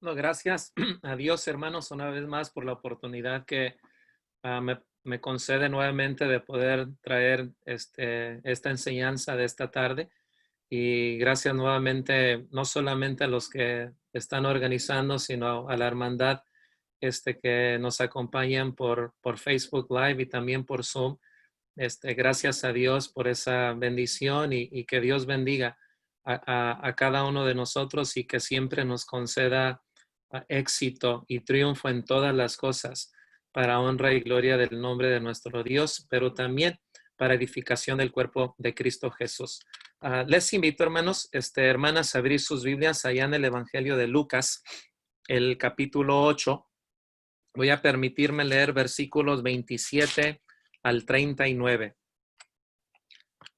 No, gracias a Dios, hermanos, una vez más por la oportunidad que me concede nuevamente de poder traer esta enseñanza de esta tarde. Y gracias nuevamente, no solamente a los que están organizando, sino a la hermandad que nos acompañan por Facebook Live y también por Zoom. Gracias a Dios por esa bendición y que Dios bendiga a cada uno de nosotros y que siempre nos conceda éxito y triunfo en todas las cosas para honra y gloria del nombre de nuestro Dios, pero también para edificación del cuerpo de Cristo Jesús. Les invito, hermanos, hermanas, a abrir sus Biblias allá en el Evangelio de Lucas, el capítulo 8. Voy a permitirme leer versículos 27 al 39.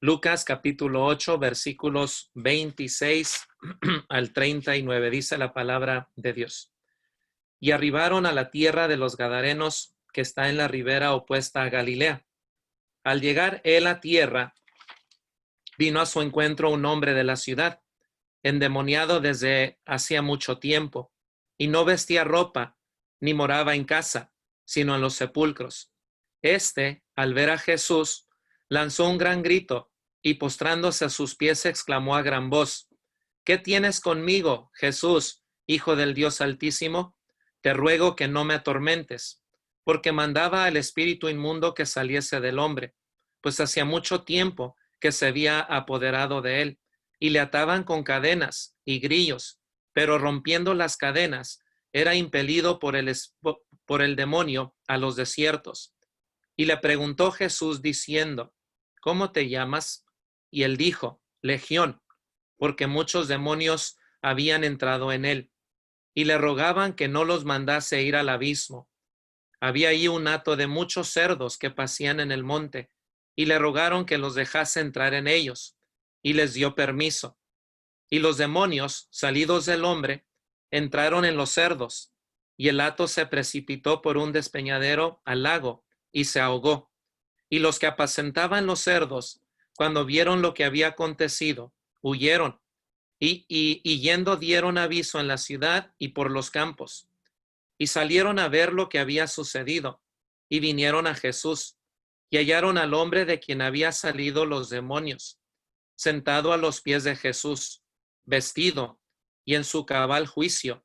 Lucas capítulo 8, versículos 26 al 39, dice la palabra de Dios. Y arribaron a la tierra de los Gadarenos, que está en la ribera opuesta a Galilea. Al llegar él a tierra, vino a su encuentro un hombre de la ciudad, endemoniado desde hacía mucho tiempo, y no vestía ropa, ni moraba en casa, sino en los sepulcros. Al ver a Jesús, lanzó un gran grito, y postrándose a sus pies exclamó a gran voz: ¿Qué tienes conmigo, Jesús, Hijo del Dios Altísimo? Te ruego que no me atormentes, porque mandaba al espíritu inmundo que saliese del hombre, pues hacía mucho tiempo que se había apoderado de él, y le ataban con cadenas y grillos, pero rompiendo las cadenas, era impelido por el demonio a los desiertos. Y le preguntó Jesús diciendo: ¿Cómo te llamas? Y él dijo: Legión, porque muchos demonios habían entrado en él, y le rogaban que no los mandase ir al abismo. Había allí un hato de muchos cerdos que pasían en el monte, y le rogaron que los dejase entrar en ellos, y les dio permiso. Y los demonios, salidos del hombre, entraron en los cerdos, y el hato se precipitó por un despeñadero al lago, y se ahogó. Y los que apacentaban los cerdos, cuando vieron lo que había acontecido, huyeron, y yendo dieron aviso en la ciudad y por los campos. Y salieron a ver lo que había sucedido, y vinieron a Jesús, y hallaron al hombre de quien había salido los demonios, sentado a los pies de Jesús, vestido y en su cabal juicio,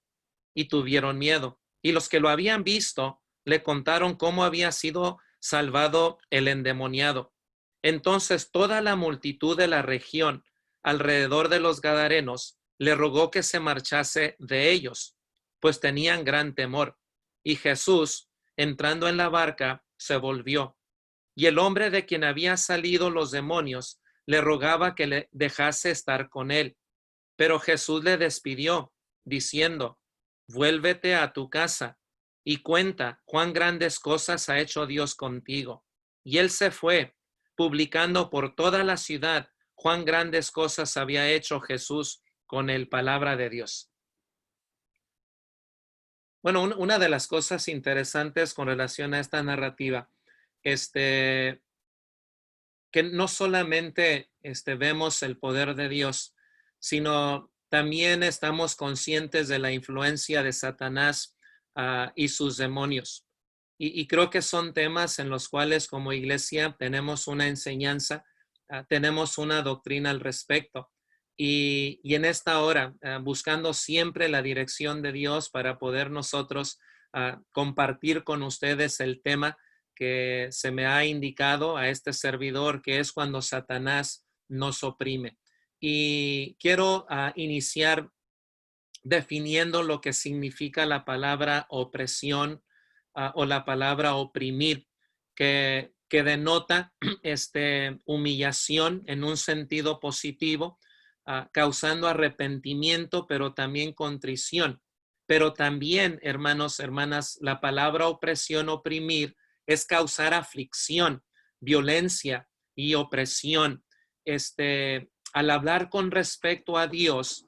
y tuvieron miedo. Y los que lo habían visto le contaron cómo había sido salvado el endemoniado. Entonces toda la multitud de la región alrededor de los Gadarenos le rogó que se marchase de ellos, pues tenían gran temor. Y Jesús, entrando en la barca, se volvió. Y el hombre de quien había salido los demonios le rogaba que le dejase estar con él. Pero Jesús le despidió, diciendo: Vuélvete a tu casa y cuenta cuán grandes cosas ha hecho Dios contigo. Y él se fue, publicando por toda la ciudad cuán grandes cosas había hecho Jesús con el palabra de Dios. Bueno, una de las cosas interesantes con relación a esta narrativa, que no solamente vemos el poder de Dios, sino también estamos conscientes de la influencia de Satanás y sus demonios. Y creo que son temas en los cuales como iglesia tenemos una enseñanza, tenemos una doctrina al respecto. Y en esta hora, buscando siempre la dirección de Dios para poder nosotros compartir con ustedes el tema que se me ha indicado a este servidor, que es cuando Satanás nos oprime. Y quiero iniciar definiendo lo que significa la palabra opresión o la palabra oprimir, que denota humillación en un sentido positivo, causando arrepentimiento, pero también contrición. Pero también, hermanos, hermanas, la palabra opresión, oprimir, es causar aflicción, violencia y opresión. Al hablar con respecto a Dios,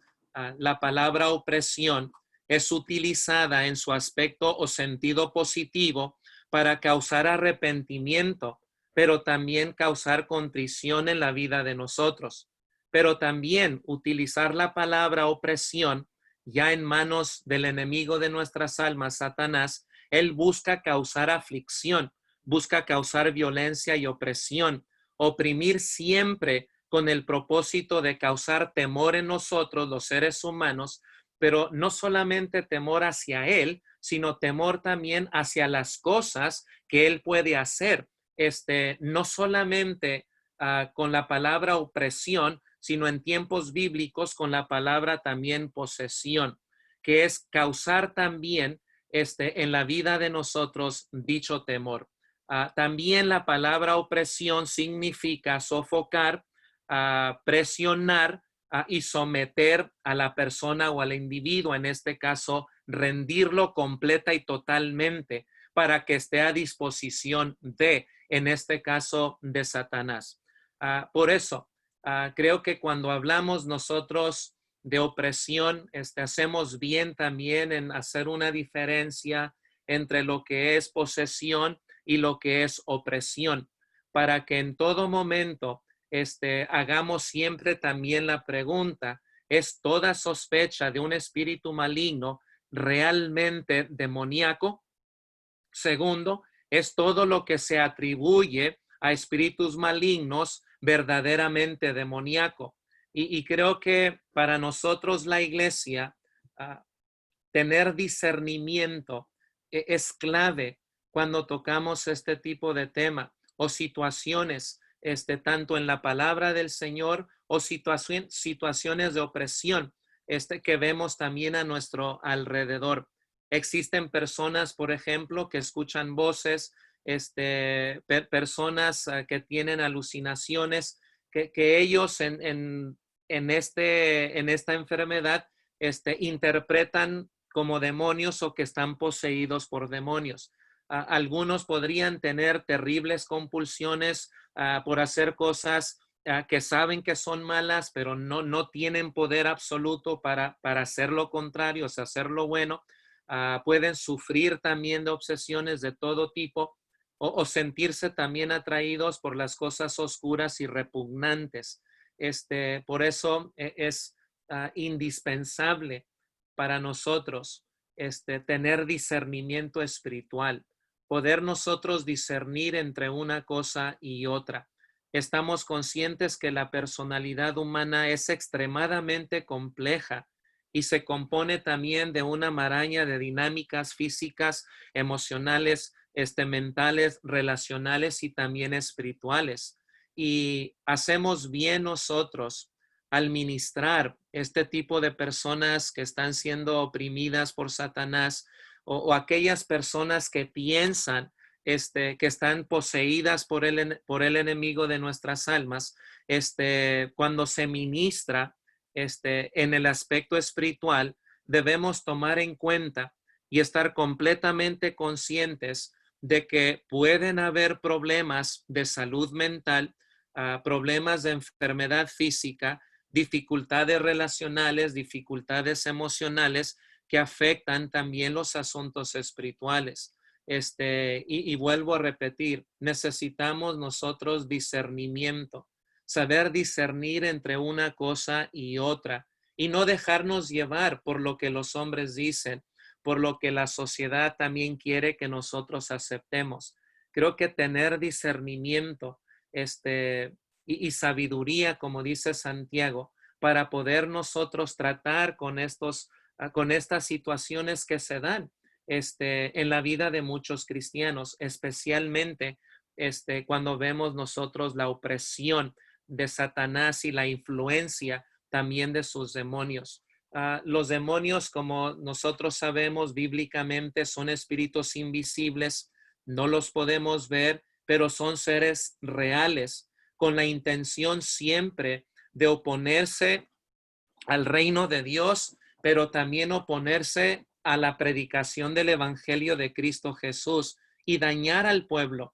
la palabra opresión es utilizada en su aspecto o sentido positivo para causar arrepentimiento, pero también causar contrición en la vida de nosotros. Pero también utilizar la palabra opresión ya en manos del enemigo de nuestras almas, Satanás, él busca causar aflicción, busca causar violencia y opresión, oprimir siempre con el propósito de causar temor en nosotros, los seres humanos, pero no solamente temor hacia él, sino temor también hacia las cosas que él puede hacer. No solamente con la palabra opresión, sino en tiempos bíblicos con la palabra también posesión, que es causar también en la vida de nosotros dicho temor. También la palabra opresión significa sofocar, presionar y someter a la persona o al individuo, en este caso, rendirlo completa y totalmente para que esté a disposición de, en este caso, de Satanás. Por eso, creo que cuando hablamos nosotros de opresión, hacemos bien también en hacer una diferencia entre lo que es posesión y lo que es opresión, para que en todo momento hagamos siempre también la pregunta, ¿es toda sospecha de un espíritu maligno realmente demoníaco? Segundo, ¿es todo lo que se atribuye a espíritus malignos verdaderamente demoníaco? Y creo que para nosotros la iglesia, tener discernimiento es clave cuando tocamos este tipo de tema o situaciones, tanto en la palabra del Señor o situaciones de opresión, que vemos también a nuestro alrededor. Existen personas, por ejemplo, que escuchan voces, personas que tienen alucinaciones, que ellos en esta enfermedad interpretan como demonios o que están poseídos por demonios. Algunos podrían tener terribles compulsiones por hacer cosas que saben que son malas, pero no tienen poder absoluto para hacer lo contrario, o sea, hacer lo bueno. Pueden sufrir también de obsesiones de todo tipo o sentirse también atraídos por las cosas oscuras y repugnantes. Por eso es indispensable para nosotros tener discernimiento espiritual, poder nosotros discernir entre una cosa y otra. Estamos conscientes que la personalidad humana es extremadamente compleja y se compone también de una maraña de dinámicas físicas, emocionales, mentales, relacionales y también espirituales. Y hacemos bien nosotros al ministrar este tipo de personas que están siendo oprimidas por Satanás o aquellas personas que piensan que están poseídas por el enemigo de nuestras almas, cuando se ministra en el aspecto espiritual, debemos tomar en cuenta y estar completamente conscientes de que pueden haber problemas de salud mental, problemas de enfermedad física, dificultades relacionales, dificultades emocionales que afectan también los asuntos espirituales. Y vuelvo a repetir, necesitamos nosotros discernimiento, saber discernir entre una cosa y otra y no dejarnos llevar por lo que los hombres dicen, por lo que la sociedad también quiere que nosotros aceptemos. Creo que tener discernimiento, y sabiduría, como dice Santiago, para poder nosotros tratar con estas situaciones que se dan en la vida de muchos cristianos, especialmente cuando vemos nosotros la opresión de Satanás y la influencia también de sus demonios. Los demonios, como nosotros sabemos bíblicamente, son espíritus invisibles, no los podemos ver, pero son seres reales con la intención siempre de oponerse al reino de Dios, pero también oponerse a la predicación del evangelio de Cristo Jesús y dañar al pueblo,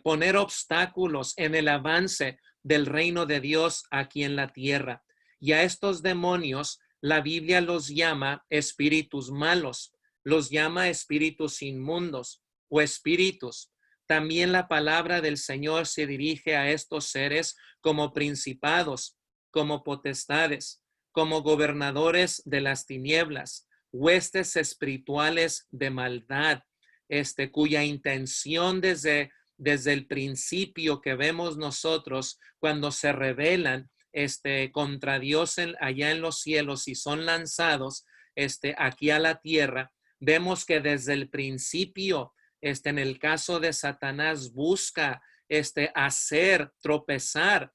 poner obstáculos en el avance del reino de Dios aquí en la tierra. Y a estos demonios la Biblia los llama espíritus malos, los llama espíritus inmundos o espíritus. También la palabra del Señor se dirige a estos seres como principados, como potestades. como gobernadores de las tinieblas, huestes espirituales de maldad, cuya intención desde el principio que vemos nosotros cuando se rebelan contra Dios allá en los cielos y son lanzados aquí a la tierra, vemos que desde el principio, en el caso de Satanás, busca hacer tropezar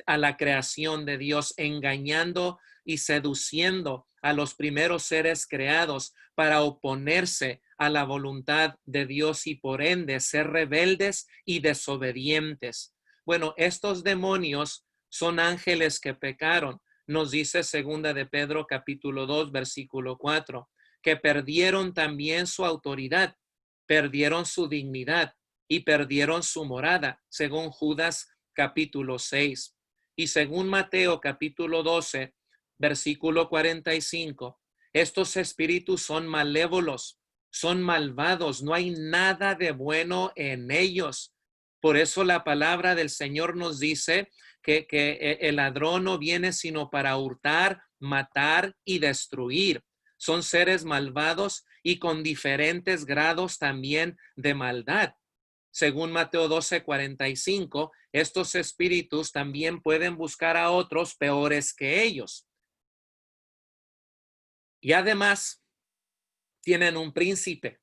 a la creación de Dios, engañando y seduciendo a los primeros seres creados para oponerse a la voluntad de Dios y por ende ser rebeldes y desobedientes. Bueno, estos demonios son ángeles que pecaron. Nos dice segunda de Pedro capítulo 2 versículo 4, que perdieron también su autoridad, perdieron su dignidad y perdieron su morada, según Judas capítulo 6. Y según Mateo capítulo 12, versículo 45, estos espíritus son malévolos, son malvados, no hay nada de bueno en ellos. Por eso la palabra del Señor nos dice que el ladrón no viene sino para hurtar, matar y destruir. Son seres malvados y con diferentes grados también de maldad. Según Mateo 12:45, estos espíritus también pueden buscar a otros peores que ellos. Y además tienen un príncipe,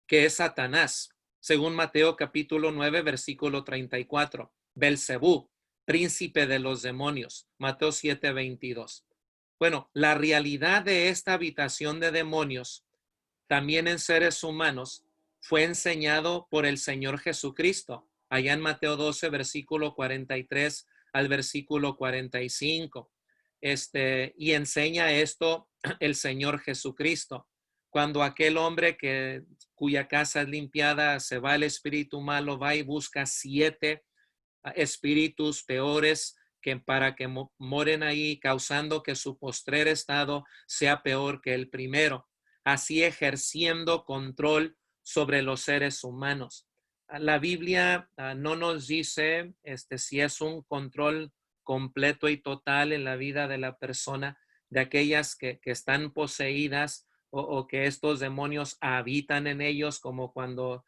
que es Satanás, según Mateo capítulo 9, versículo 34. Belcebú, príncipe de los demonios, Mateo 7:22. Bueno, la realidad de esta habitación de demonios, también en seres humanos, fue enseñado por el Señor Jesucristo, allá en Mateo 12, versículo 43 al versículo 45. Y enseña esto el Señor Jesucristo. Cuando aquel hombre cuya casa es limpiada, se va el espíritu malo, va y busca 7 espíritus peores para que moren ahí, causando que su postrer estado sea peor que el primero, así ejerciendo control sobre los seres humanos. La Biblia no nos dice si es un control completo y total en la vida de la persona, de aquellas que están poseídas o que estos demonios habitan en ellos, como cuando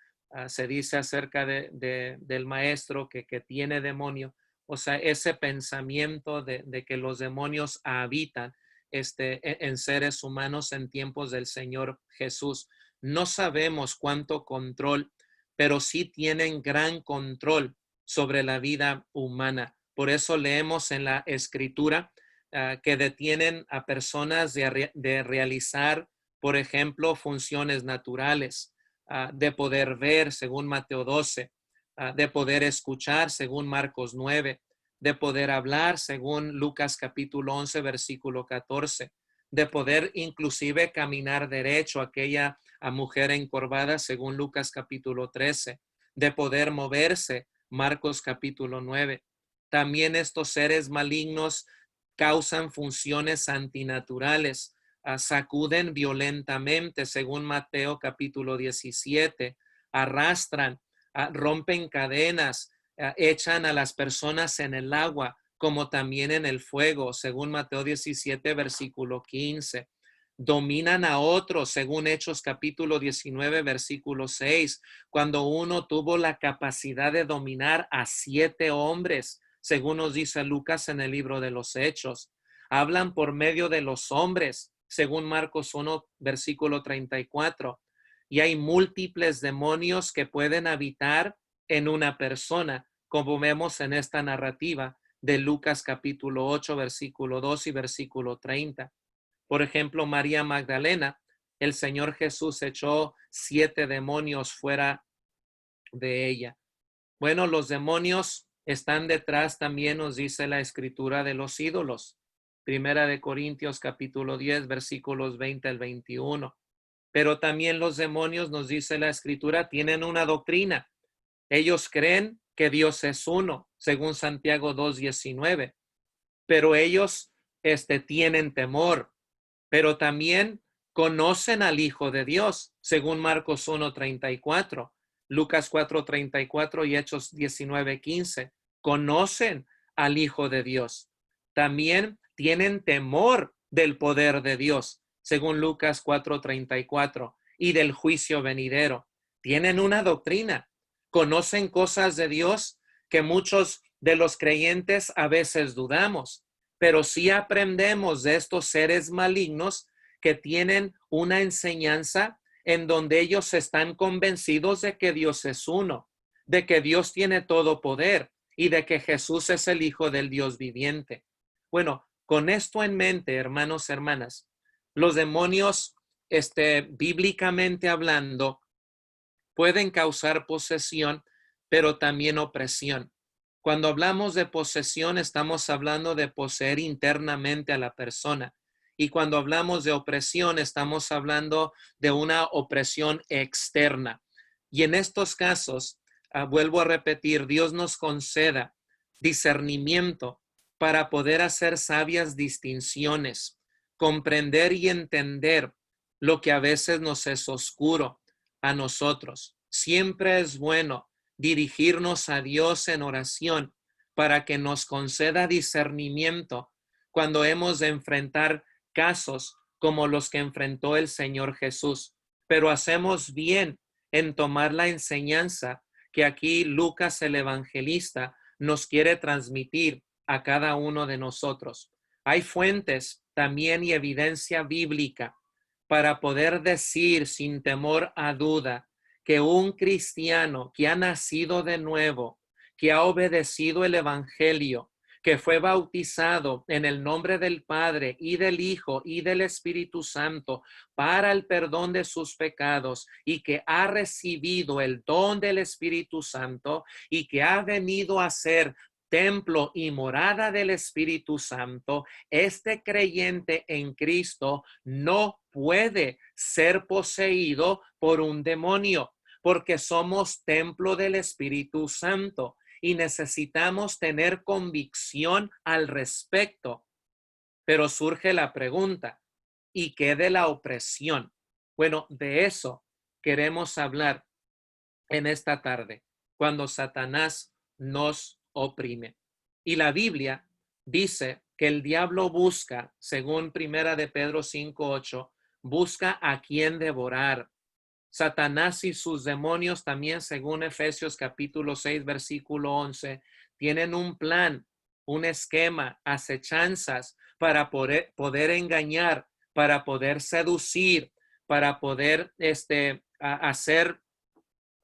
se dice acerca del maestro que tiene demonio. O sea, ese pensamiento de que los demonios habitan en seres humanos en tiempos del Señor Jesús. No sabemos cuánto control, pero sí tienen gran control sobre la vida humana. Por eso leemos en la Escritura que detienen a personas de realizar, por ejemplo, funciones naturales, de poder ver, según Mateo 12, de poder escuchar, según Marcos 9, de poder hablar, según Lucas capítulo 11, versículo 14, de poder inclusive caminar derecho, aquella mujer encorvada, según Lucas capítulo 13, de poder moverse, Marcos capítulo 9. También estos seres malignos causan funciones antinaturales, sacuden violentamente, según Mateo capítulo 17, arrastran, rompen cadenas, echan a las personas en el agua, como también en el fuego, según Mateo 17, versículo 15. Dominan a otros, según Hechos capítulo 19, versículo 6, cuando uno tuvo la capacidad de dominar a 7 hombres, según nos dice Lucas en el libro de los Hechos. Hablan por medio de los hombres, según Marcos 1, versículo 34. Y hay múltiples demonios que pueden habitar en una persona, como vemos en esta narrativa de Lucas capítulo 8, versículo 2 y versículo 30. Por ejemplo, María Magdalena, el Señor Jesús echó 7 demonios fuera de ella. Bueno, los demonios están detrás también, nos dice la Escritura, de los ídolos. Primera de Corintios capítulo 10, versículos 20 al 21. Pero también los demonios, nos dice la Escritura, tienen una doctrina. Ellos creen que Dios es uno, según Santiago 2:19. Pero ellos tienen temor, pero también conocen al Hijo de Dios, según Marcos 1:34, Lucas 4:34 y Hechos 19:15. Conocen al Hijo de Dios. También tienen temor del poder de Dios, según Lucas 4:34, y del juicio venidero. Tienen una doctrina, conocen cosas de Dios que muchos de los creyentes a veces dudamos, pero sí aprendemos de estos seres malignos que tienen una enseñanza en donde ellos están convencidos de que Dios es uno, de que Dios tiene todo poder y de que Jesús es el Hijo del Dios viviente. Bueno, con esto en mente, hermanos, hermanas, los demonios, bíblicamente hablando, pueden causar posesión, pero también opresión. Cuando hablamos de posesión, estamos hablando de poseer internamente a la persona. Y cuando hablamos de opresión, estamos hablando de una opresión externa. Y en estos casos, vuelvo a repetir, Dios nos conceda discernimiento para poder hacer sabias distinciones, comprender y entender lo que a veces nos es oscuro a nosotros. Siempre es bueno dirigirnos a Dios en oración para que nos conceda discernimiento cuando hemos de enfrentar casos como los que enfrentó el Señor Jesús. Pero hacemos bien en tomar la enseñanza que aquí Lucas el evangelista nos quiere transmitir a cada uno de nosotros. Hay fuentes también y evidencia bíblica para poder decir sin temor a duda que un cristiano que ha nacido de nuevo, que ha obedecido el evangelio, que fue bautizado en el nombre del Padre y del Hijo y del Espíritu Santo para el perdón de sus pecados y que ha recibido el don del Espíritu Santo y que ha venido a ser templo y morada del Espíritu Santo, este creyente en Cristo no puede ser poseído por un demonio, porque somos templo del Espíritu Santo y necesitamos tener convicción al respecto. Pero surge la pregunta, ¿y qué de la opresión? Bueno, de eso queremos hablar en esta tarde, cuando Satanás nos oprime. Y la Biblia dice que el diablo busca, según Primera de Pedro 5:8, busca a quien devorar. Satanás y sus demonios también, según Efesios capítulo 6, versículo 11, tienen un plan, un esquema, acechanzas para poder engañar, para poder seducir, para poder hacer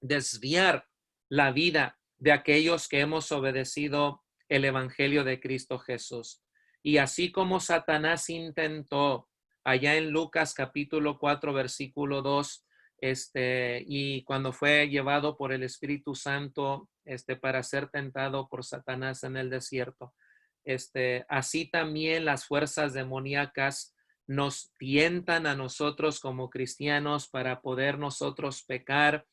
desviar la vida de aquellos que hemos obedecido el evangelio de Cristo Jesús. Y así como Satanás intentó allá en Lucas capítulo 4 versículo 2, y cuando fue llevado por el Espíritu Santo para ser tentado por Satanás en el desierto, así también las fuerzas demoníacas nos tientan a nosotros como cristianos para poder nosotros pecar,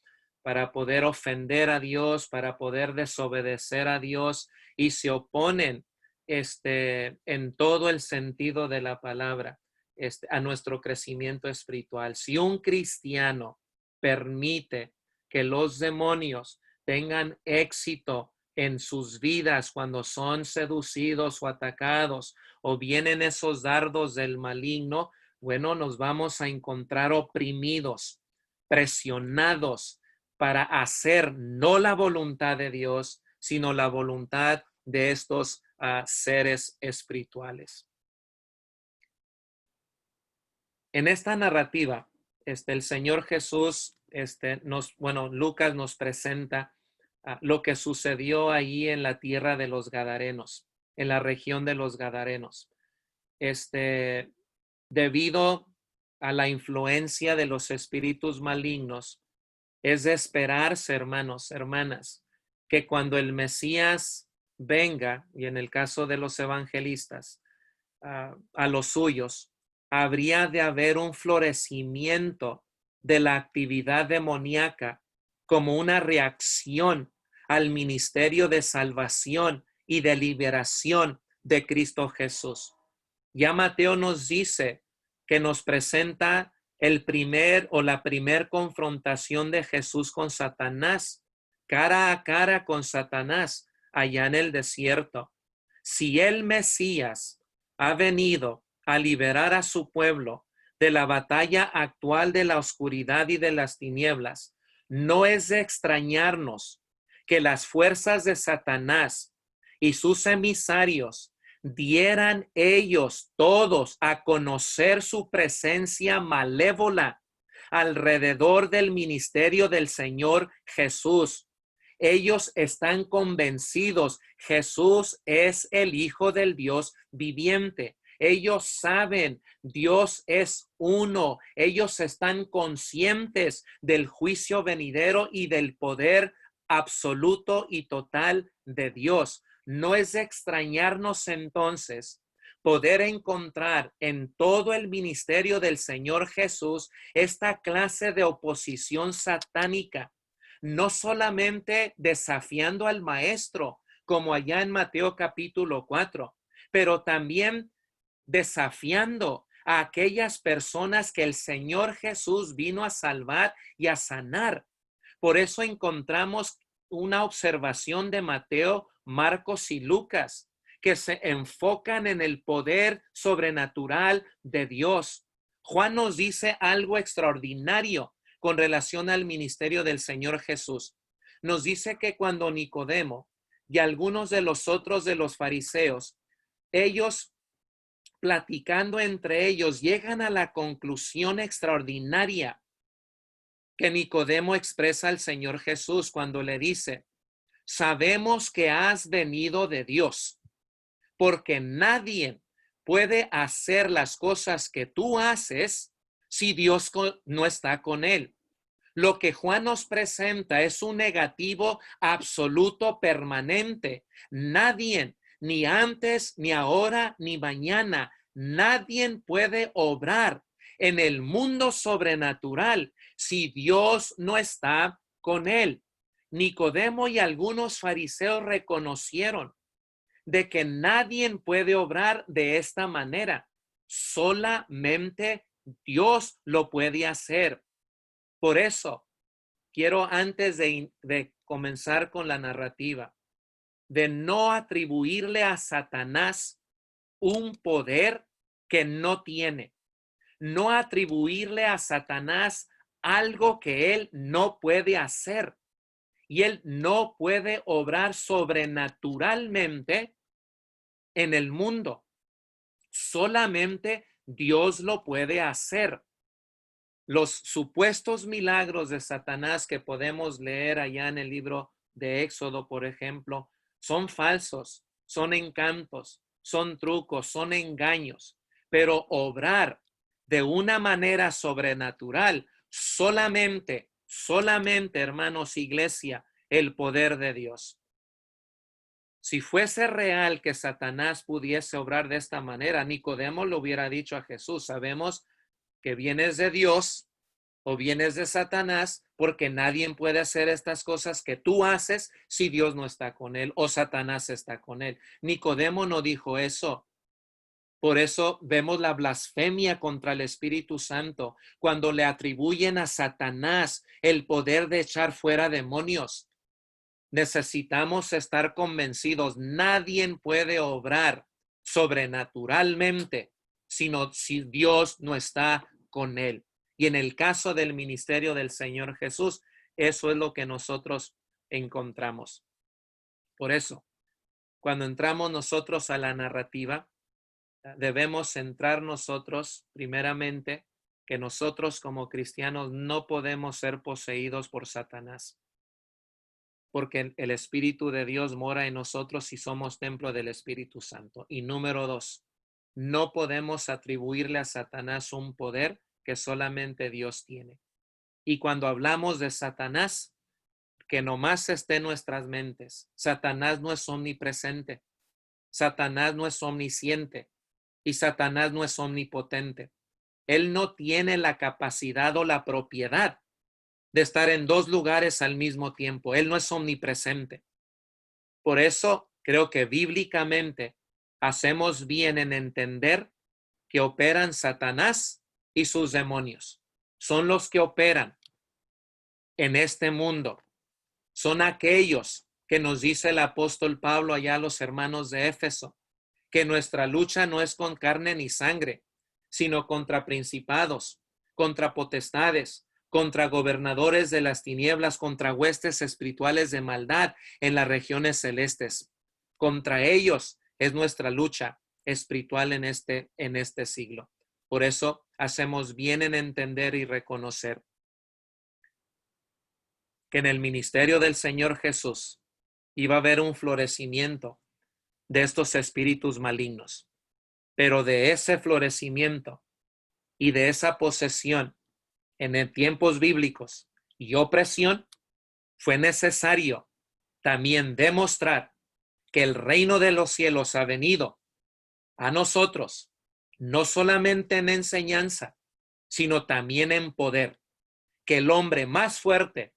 para poder ofender a Dios, para poder desobedecer a Dios, y se oponen en todo el sentido de la palabra a nuestro crecimiento espiritual. Si un cristiano permite que los demonios tengan éxito en sus vidas cuando son seducidos o atacados o vienen esos dardos del maligno, bueno, nos vamos a encontrar oprimidos, presionados para hacer no la voluntad de Dios, sino la voluntad de estos seres espirituales. En esta narrativa, el Señor Jesús, Lucas nos presenta lo que sucedió ahí en la tierra de los Gadarenos, en la región de los Gadarenos. Debido a la influencia de los espíritus malignos, es de esperarse, hermanos, hermanas, que cuando el Mesías venga, y en el caso de los evangelistas, a los suyos, habría de haber un florecimiento de la actividad demoníaca como una reacción al ministerio de salvación y de liberación de Cristo Jesús. Ya Mateo nos dice que nos presenta la primer confrontación de Jesús con Satanás, cara a cara con Satanás, allá en el desierto. Si el Mesías ha venido a liberar a su pueblo de la batalla actual de la oscuridad y de las tinieblas, no es de extrañarnos que las fuerzas de Satanás y sus emisarios dieran ellos todos a conocer su presencia malévola alrededor del ministerio del Señor Jesús. Ellos están convencidos, Jesús es el Hijo del Dios viviente. Ellos saben, Dios es uno. Ellos están conscientes del juicio venidero y del poder absoluto y total de Dios. No es de extrañarnos entonces poder encontrar en todo el ministerio del Señor Jesús esta clase de oposición satánica, no solamente desafiando al maestro, como allá en Mateo capítulo 4, pero también desafiando a aquellas personas que el Señor Jesús vino a salvar y a sanar. Por eso encontramos una observación de Mateo, Marcos y Lucas, que se enfocan en el poder sobrenatural de Dios. Juan nos dice algo extraordinario con relación al ministerio del Señor Jesús. Nos dice que cuando Nicodemo y algunos de los otros de los fariseos, ellos platicando entre ellos, llegan a la conclusión extraordinaria que Nicodemo expresa al Señor Jesús cuando le dice: sabemos que has venido de Dios, porque nadie puede hacer las cosas que tú haces si Dios no está con él. Lo que Juan nos presenta es un negativo absoluto permanente. Nadie, ni antes, ni ahora, ni mañana, nadie puede obrar en el mundo sobrenatural si Dios no está con él. Nicodemo y algunos fariseos reconocieron de que nadie puede obrar de esta manera. Solamente Dios lo puede hacer. Por eso, quiero antes de comenzar con la narrativa, de no atribuirle a Satanás un poder que no tiene. No atribuirle a Satanás algo que él no puede hacer. Y él no puede obrar sobrenaturalmente en el mundo. Solamente Dios lo puede hacer. Los supuestos milagros de Satanás que podemos leer allá en el libro de Éxodo, por ejemplo, son falsos, son encantos, son trucos, son engaños, pero obrar de una manera sobrenatural, solamente, hermanos, iglesia, el poder de Dios. Si fuese real que Satanás pudiese obrar de esta manera, Nicodemo lo hubiera dicho a Jesús: sabemos que vienes de Dios o vienes de Satanás, porque nadie puede hacer estas cosas que tú haces si Dios no está con él o Satanás está con él. Nicodemo no dijo eso. Por eso vemos la blasfemia contra el Espíritu Santo cuando le atribuyen a Satanás el poder de echar fuera demonios. Necesitamos estar convencidos, nadie puede obrar sobrenaturalmente si Dios no está con él. Y en el caso del ministerio del Señor Jesús, eso es lo que nosotros encontramos. Por eso, cuando entramos nosotros a la narrativa, debemos centrar nosotros primeramente que nosotros como cristianos no podemos ser poseídos por Satanás, porque el Espíritu de Dios mora en nosotros y somos templo del Espíritu Santo. Y número 2, no podemos atribuirle a Satanás un poder que solamente Dios tiene. Y cuando hablamos de Satanás, que nomás esté en nuestras mentes, Satanás no es omnipresente, Satanás no es omnisciente y Satanás no es omnipotente. Él no tiene la capacidad o la propiedad de estar en dos lugares al mismo tiempo. Él no es omnipresente. Por eso creo que bíblicamente hacemos bien en entender que operan Satanás y sus demonios. Son los que operan en este mundo. Son aquellos que nos dice el apóstol Pablo allá a los hermanos de Éfeso, que nuestra lucha no es con carne ni sangre, sino contra principados, contra potestades, contra gobernadores de las tinieblas, contra huestes espirituales de maldad en las regiones celestes. Contra ellos es nuestra lucha espiritual en este siglo. Por eso hacemos bien en entender y reconocer que en el ministerio del Señor Jesús iba a haber un florecimiento de estos espíritus malignos. Pero de ese florecimiento y de esa posesión en tiempos bíblicos y opresión, fue necesario también demostrar que el reino de los cielos ha venido a nosotros, no solamente en enseñanza, sino también en poder, que el hombre más fuerte,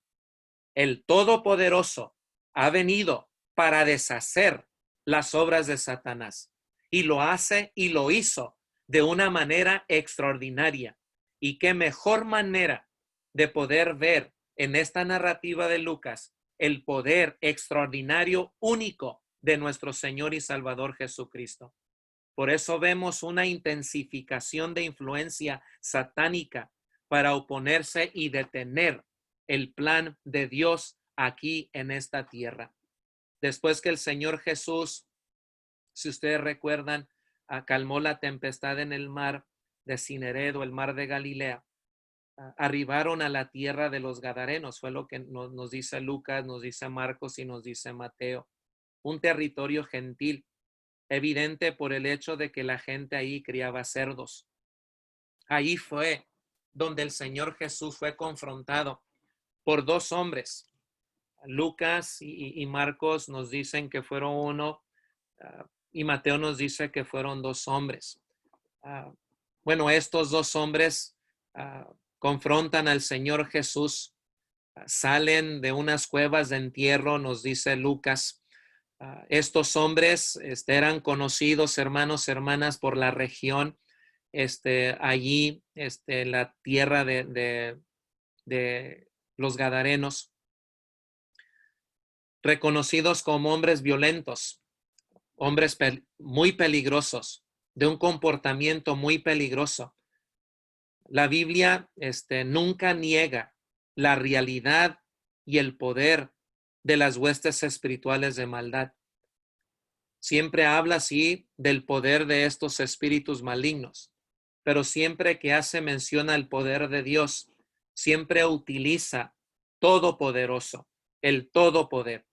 el Todopoderoso, ha venido para deshacer las obras de Satanás. Y lo hace y lo hizo de una manera extraordinaria. Y qué mejor manera de poder ver en esta narrativa de Lucas el poder extraordinario, único de nuestro Señor y Salvador Jesucristo. Por eso vemos una intensificación de influencia satánica para oponerse y detener el plan de Dios aquí en esta tierra. Después que el Señor Jesús, si ustedes recuerdan, calmó la tempestad en el mar de Cineredo, el mar de Galilea, arribaron a la tierra de los Gadarenos. Fue lo que nos dice Lucas, nos dice Marcos y nos dice Mateo. Un territorio gentil, evidente por el hecho de que la gente ahí criaba cerdos. Ahí fue donde el Señor Jesús fue confrontado por dos hombres. Lucas y Marcos nos dicen que fueron uno, y Mateo nos dice que fueron dos hombres. Bueno, estos dos hombres confrontan al Señor Jesús, salen de unas cuevas de entierro, nos dice Lucas. Estos hombres eran conocidos, hermanos, hermanas, por la región, allí, la tierra de los Gadarenos, reconocidos como hombres violentos, hombres muy peligrosos, de un comportamiento muy peligroso. La Biblia nunca niega la realidad y el poder de las huestes espirituales de maldad. Siempre habla así del poder de estos espíritus malignos, pero siempre que hace mención al poder de Dios, siempre utiliza todopoderoso, el todopoder.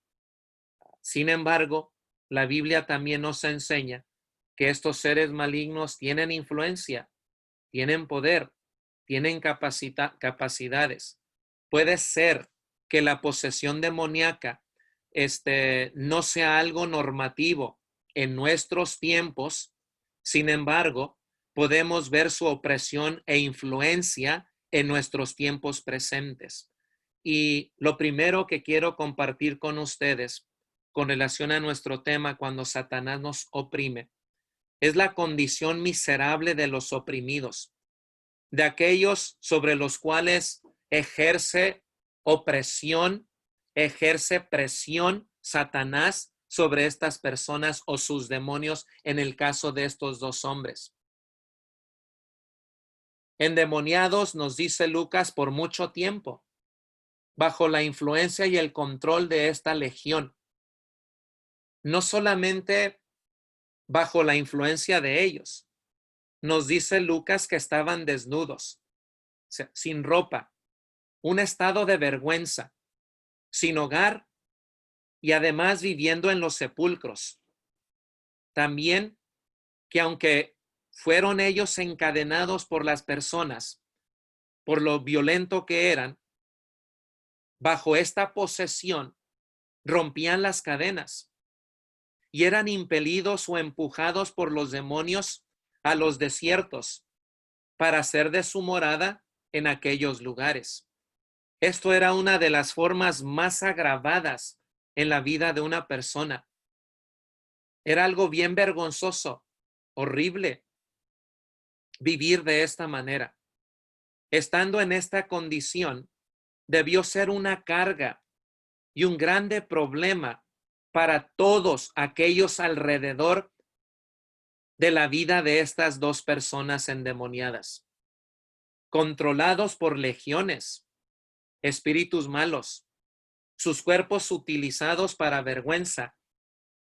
Sin embargo, la Biblia también nos enseña que estos seres malignos tienen influencia, tienen poder, tienen capacidades. Puede ser que la posesión demoníaca no sea algo normativo en nuestros tiempos. Sin embargo, podemos ver su opresión e influencia en nuestros tiempos presentes. Y lo primero que quiero compartir con ustedes con relación a nuestro tema cuando Satanás nos oprime es la condición miserable de los oprimidos, de aquellos sobre los cuales ejerce opresión, ejerce presión Satanás sobre estas personas o sus demonios en el caso de estos dos hombres. Endemoniados, nos dice Lucas, por mucho tiempo, bajo la influencia y el control de esta legión. No solamente bajo la influencia de ellos. Nos dice Lucas que estaban desnudos, sin ropa, un estado de vergüenza, sin hogar y además viviendo en los sepulcros. También que aunque fueron ellos encadenados por las personas, por lo violento que eran, bajo esta posesión rompían las cadenas y eran impelidos o empujados por los demonios a los desiertos para hacer de su morada en aquellos lugares. Esto era una de las formas más agravadas en la vida de una persona. Era algo bien vergonzoso, horrible, vivir de esta manera. Estando en esta condición, debió ser una carga y un grande problema para todos aquellos alrededor de la vida de estas dos personas endemoniadas, controlados por legiones, espíritus malos, sus cuerpos utilizados para vergüenza,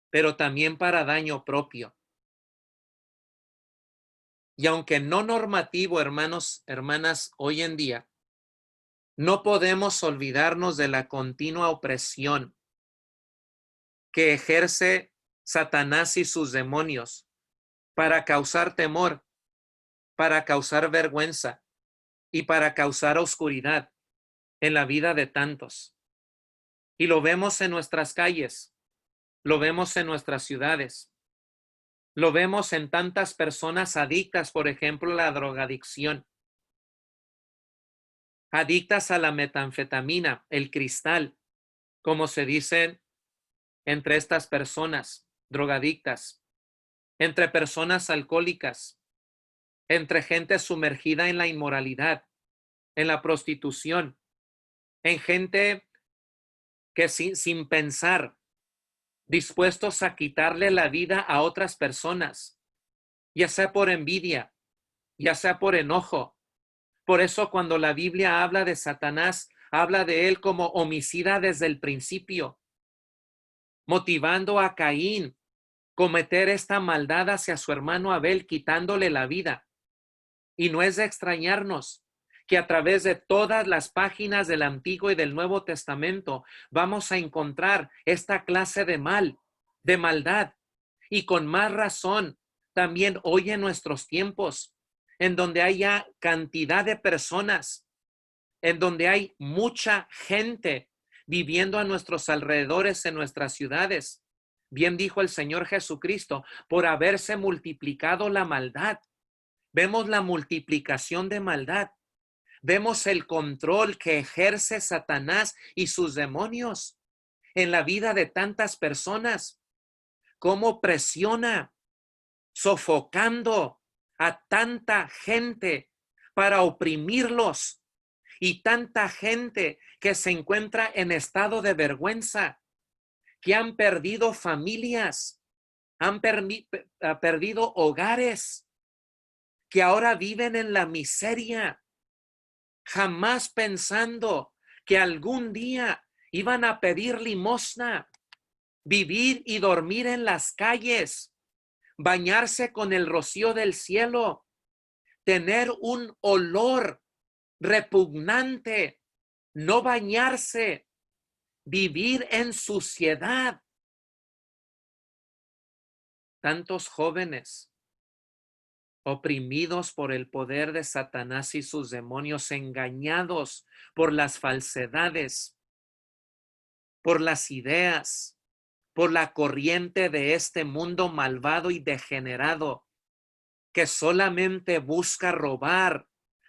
pero también para daño propio. Y aunque no normativo, hermanos, hermanas, hoy en día, no podemos olvidarnos de la continua opresión que ejerce Satanás y sus demonios para causar temor, para causar vergüenza y para causar oscuridad en la vida de tantos. Y lo vemos en nuestras calles, lo vemos en nuestras ciudades, lo vemos en tantas personas adictas, por ejemplo, a la drogadicción, adictas a la metanfetamina, el cristal, como se dice entre estas personas drogadictas, entre personas alcohólicas, entre gente sumergida en la inmoralidad, en la prostitución, en gente que sin pensar, dispuestos a quitarle la vida a otras personas, ya sea por envidia, ya sea por enojo. Por eso cuando la Biblia habla de Satanás, habla de él como homicida desde el principio, motivando a Caín cometer esta maldad hacia su hermano Abel, quitándole la vida. Y no es de extrañarnos que a través de todas las páginas del Antiguo y del Nuevo Testamento vamos a encontrar esta clase de mal, de maldad. Y con más razón, también hoy en nuestros tiempos, en donde haya cantidad de personas, en donde hay mucha gente viviendo a nuestros alrededores en nuestras ciudades. Bien dijo el Señor Jesucristo, por haberse multiplicado la maldad. Vemos la multiplicación de maldad. Vemos el control que ejerce Satanás y sus demonios en la vida de tantas personas. Cómo presiona, sofocando a tanta gente para oprimirlos, y tanta gente que se encuentra en estado de vergüenza, que han perdido familias, han perdido hogares, que ahora viven en la miseria, jamás pensando que algún día iban a pedir limosna, vivir y dormir en las calles, bañarse con el rocío del cielo, tener un olor repugnante, no bañarse, vivir en suciedad. Tantos jóvenes oprimidos por el poder de Satanás y sus demonios, engañados por las falsedades, por las ideas, por la corriente de este mundo malvado y degenerado, que solamente busca robar,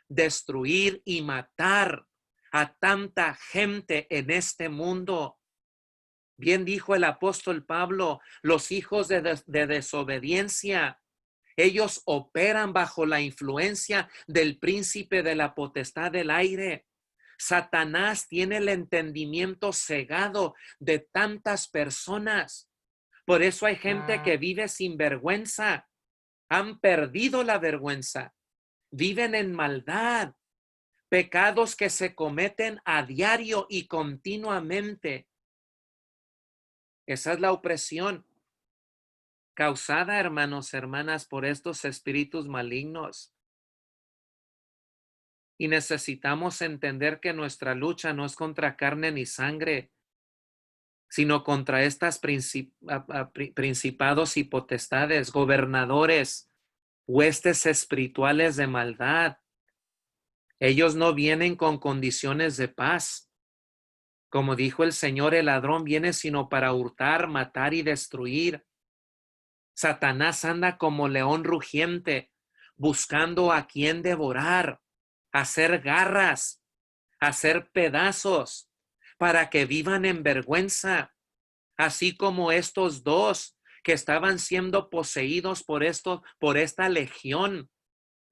destruir y matar a tanta gente en este mundo. Bien dijo el apóstol Pablo, los hijos de desobediencia, ellos operan bajo la influencia del príncipe de la potestad del aire. Satanás tiene el entendimiento cegado de tantas personas. Por eso hay gente que vive sin vergüenza. Han perdido la vergüenza. Viven en maldad. Pecados que se cometen a diario y continuamente. Esa es la opresión causada, hermanos, hermanas, por estos espíritus malignos. Y necesitamos entender que nuestra lucha no es contra carne ni sangre, sino contra estas principados y potestades, gobernadores, huestes espirituales de maldad. Ellos no vienen con condiciones de paz. Como dijo el Señor, el ladrón viene sino para hurtar, matar y destruir. Satanás anda como león rugiente, buscando a quien devorar, hacer garras, hacer pedazos, para que vivan en vergüenza, así como estos dos que estaban siendo poseídos por esta legión,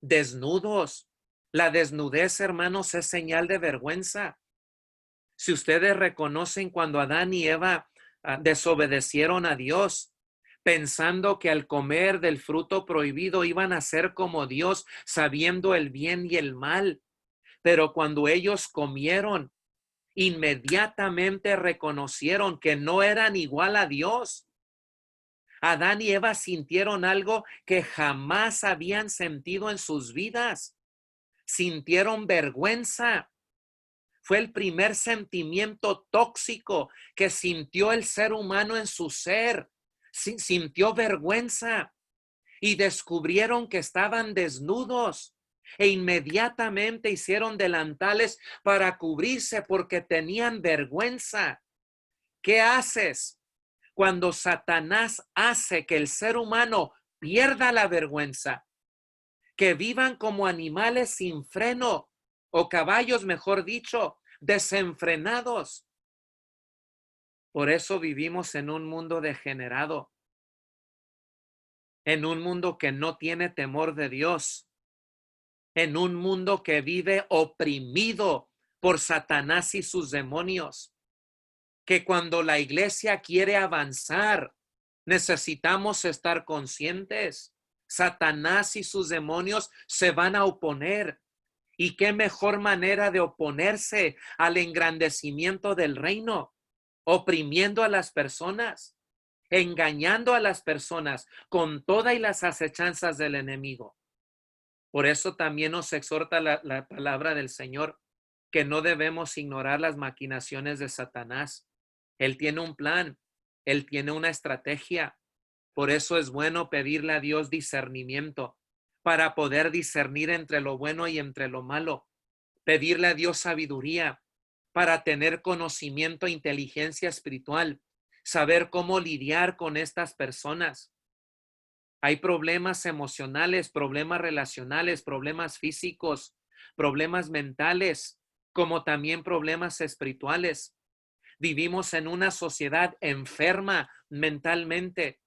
desnudos. La desnudez, hermanos, es señal de vergüenza. Si ustedes reconocen cuando Adán y Eva desobedecieron a Dios, pensando que al comer del fruto prohibido iban a ser como Dios, sabiendo el bien y el mal. Pero cuando ellos comieron, inmediatamente reconocieron que no eran igual a Dios. Adán y Eva sintieron algo que jamás habían sentido en sus vidas. Sintieron vergüenza. Fue el primer sentimiento tóxico que sintió el ser humano en su ser. Sintió vergüenza y descubrieron que estaban desnudos e inmediatamente hicieron delantales para cubrirse porque tenían vergüenza. ¿Qué haces cuando Satanás hace que el ser humano pierda la vergüenza? Que vivan como animales sin freno, o caballos, mejor dicho, desenfrenados. Por eso vivimos en un mundo degenerado, en un mundo que no tiene temor de Dios, en un mundo que vive oprimido por Satanás y sus demonios. Que cuando la iglesia quiere avanzar, necesitamos estar conscientes. Satanás y sus demonios se van a oponer. ¿Y qué mejor manera de oponerse al engrandecimiento del reino? Oprimiendo a las personas, engañando a las personas con todas las acechanzas del enemigo. Por eso también nos exhorta la palabra del Señor, que no debemos ignorar las maquinaciones de Satanás. Él tiene un plan, él tiene una estrategia. Por eso es bueno pedirle a Dios discernimiento para poder discernir entre lo bueno y entre lo malo. Pedirle a Dios sabiduría para tener conocimiento e inteligencia espiritual, saber cómo lidiar con estas personas. Hay problemas emocionales, problemas relacionales, problemas físicos, problemas mentales, como también problemas espirituales. Vivimos en una sociedad enferma mentalmente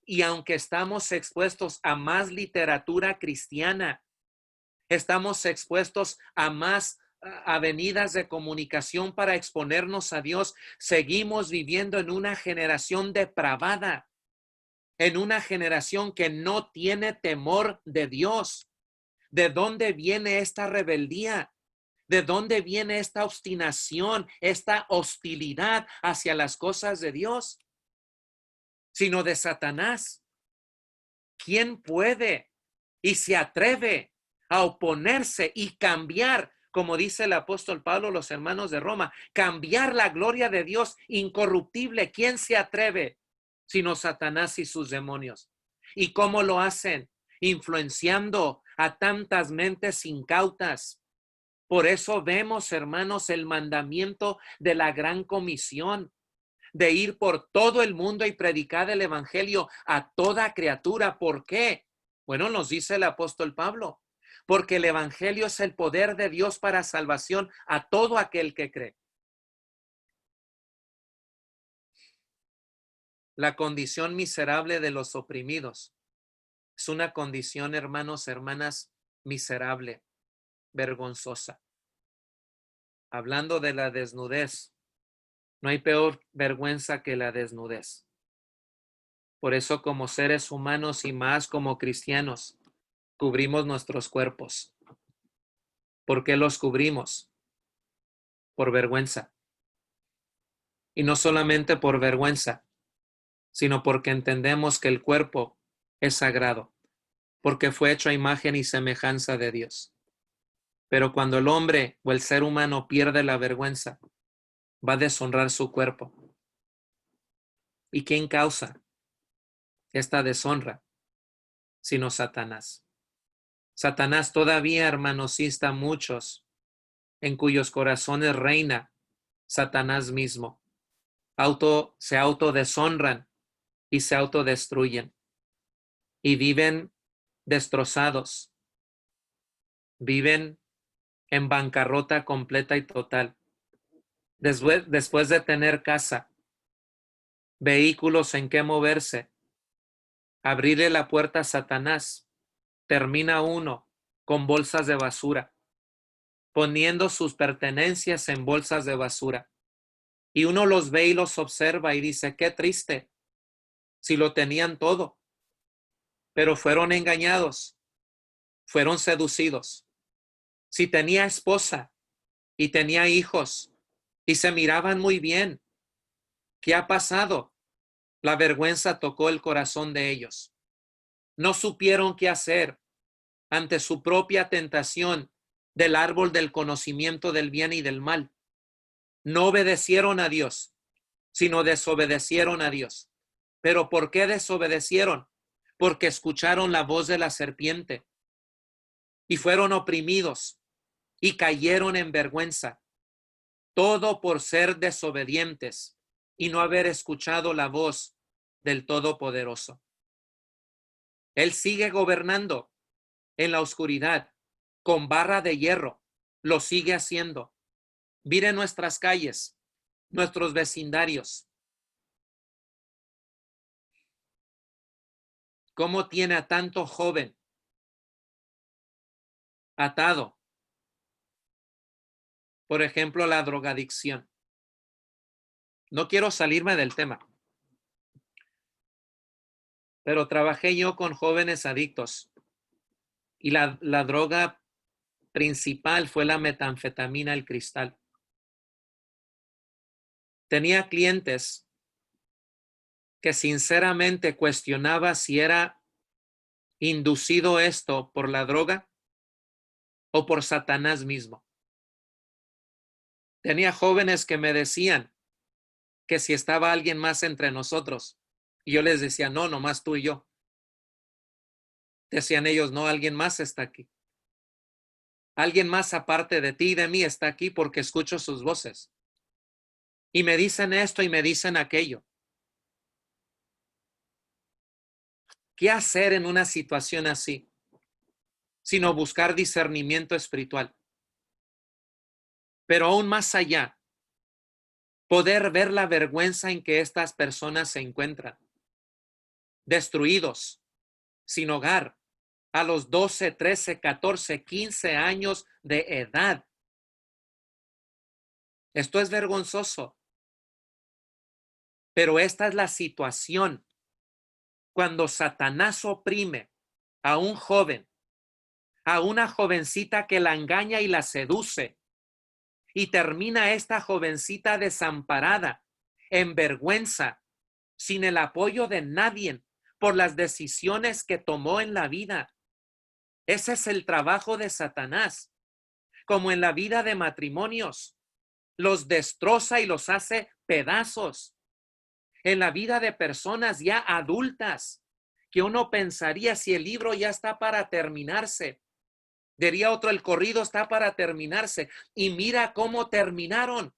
y aunque estamos expuestos a más literatura cristiana, estamos expuestos a más avenidas de comunicación para exponernos a Dios, seguimos viviendo en una generación depravada, en una generación que no tiene temor de Dios. ¿De dónde viene esta rebeldía? ¿De dónde viene esta obstinación, esta hostilidad hacia las cosas de Dios? Sino de Satanás. ¿Quién puede y se atreve a oponerse y cambiar, como dice el apóstol Pablo, los hermanos de Roma, cambiar la gloria de Dios incorruptible? ¿Quién se atreve? Sino Satanás y sus demonios. ¿Y cómo lo hacen? Influenciando a tantas mentes incautas. Por eso vemos, hermanos, el mandamiento de la gran comisión, de ir por todo el mundo y predicar el evangelio a toda criatura. ¿Por qué? Bueno, nos dice el apóstol Pablo, porque el evangelio es el poder de Dios para salvación a todo aquel que cree. La condición miserable de los oprimidos es una condición, hermanos, hermanas, miserable, vergonzosa. Hablando de la desnudez, no hay peor vergüenza que la desnudez. Por eso, como seres humanos y más como cristianos, cubrimos nuestros cuerpos. ¿Por qué los cubrimos? Por vergüenza. Y no solamente por vergüenza, sino porque entendemos que el cuerpo es sagrado, porque fue hecho a imagen y semejanza de Dios. Pero cuando el hombre o el ser humano pierde la vergüenza, va a deshonrar su cuerpo. ¿Y quién causa esta deshonra? Sino Satanás. Satanás todavía, hermanos, insta a muchos en cuyos corazones reina Satanás mismo. Se autodeshonran y se autodestruyen y viven destrozados, viven en bancarrota completa y total. Después de tener casa, vehículos en que moverse, abrirle la puerta a Satanás, termina uno con bolsas de basura, poniendo sus pertenencias en bolsas de basura. Y uno los ve y los observa y dice, qué triste. si lo tenían todo, pero fueron engañados, fueron seducidos. Si tenía esposa y tenía hijos y se miraban muy bien, ¿qué ha pasado? La vergüenza tocó el corazón de ellos. No supieron qué hacer ante su propia tentación del árbol del conocimiento del bien y del mal. No obedecieron a Dios, sino desobedecieron a Dios. ¿Pero por qué desobedecieron? Porque escucharon la voz de la serpiente y fueron oprimidos y cayeron en vergüenza. Todo por ser desobedientes y no haber escuchado la voz del Todopoderoso. Él sigue gobernando en la oscuridad con barra de hierro. Lo sigue haciendo. Mire nuestras calles, nuestros vecindarios. ¿Cómo tiene a tanto joven atado? Por ejemplo, la drogadicción. No quiero salirme del tema, pero trabajé yo con jóvenes adictos y la droga principal fue la metanfetamina, el cristal. Tenía clientes que sinceramente cuestionaba si era inducido esto por la droga o por Satanás mismo. Tenía jóvenes que me decían que si estaba alguien más entre nosotros. Y yo les decía, no, nomás tú y yo. Decían ellos, no, alguien más está aquí. Alguien más aparte de ti y de mí está aquí porque escucho sus voces. Y me dicen esto y me dicen aquello. ¿Qué hacer en una situación así? Sino buscar discernimiento espiritual. Pero aún más allá, poder ver la vergüenza en que estas personas se encuentran. Destruidos, sin hogar, a los 12, 13, 14, 15 años de edad. Esto es vergonzoso. Pero esta es la situación cuando Satanás oprime a un joven, a una jovencita que la engaña y la seduce, y termina esta jovencita desamparada, en vergüenza, sin el apoyo de nadie por las decisiones que tomó en la vida. Ese es el trabajo de Satanás. Como en la vida de matrimonios, los destroza y los hace pedazos. En la vida de personas ya adultas, que uno pensaría si el libro ya está para terminarse. Diría otro, el corrido está para terminarse. Y mira cómo terminaron.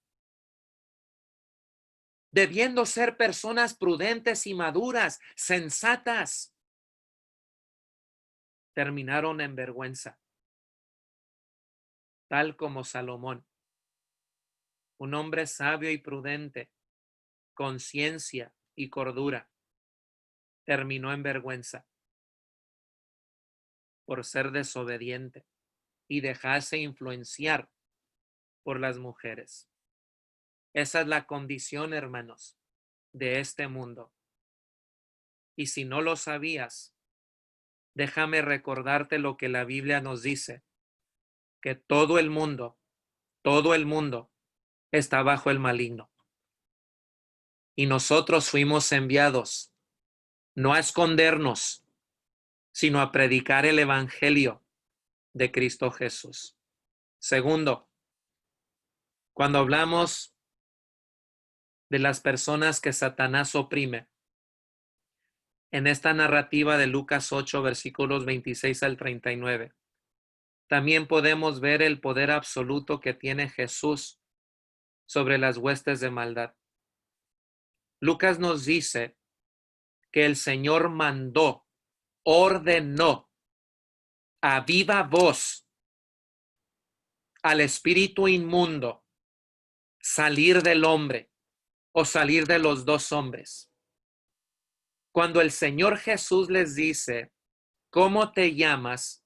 Debiendo ser personas prudentes y maduras, sensatas. Terminaron en vergüenza. Tal como Salomón. Un hombre sabio y prudente, con ciencia y cordura, terminó en vergüenza por ser desobediente y dejarse influenciar por las mujeres. Esa es la condición, hermanos, de este mundo. Y si no lo sabías, déjame recordarte lo que la Biblia nos dice, que todo el mundo está bajo el maligno. Y nosotros fuimos enviados no a escondernos, sino a predicar el evangelio de Cristo Jesús. Segundo, cuando hablamos de las personas que Satanás oprime, en esta narrativa de Lucas 8, versículos 26 al 39, también podemos ver el poder absoluto que tiene Jesús sobre las huestes de maldad. Lucas nos dice que el Señor mandó, ordenó a viva voz al espíritu inmundo salir del hombre o salir de los dos hombres. Cuando el Señor Jesús les dice, ¿cómo te llamas?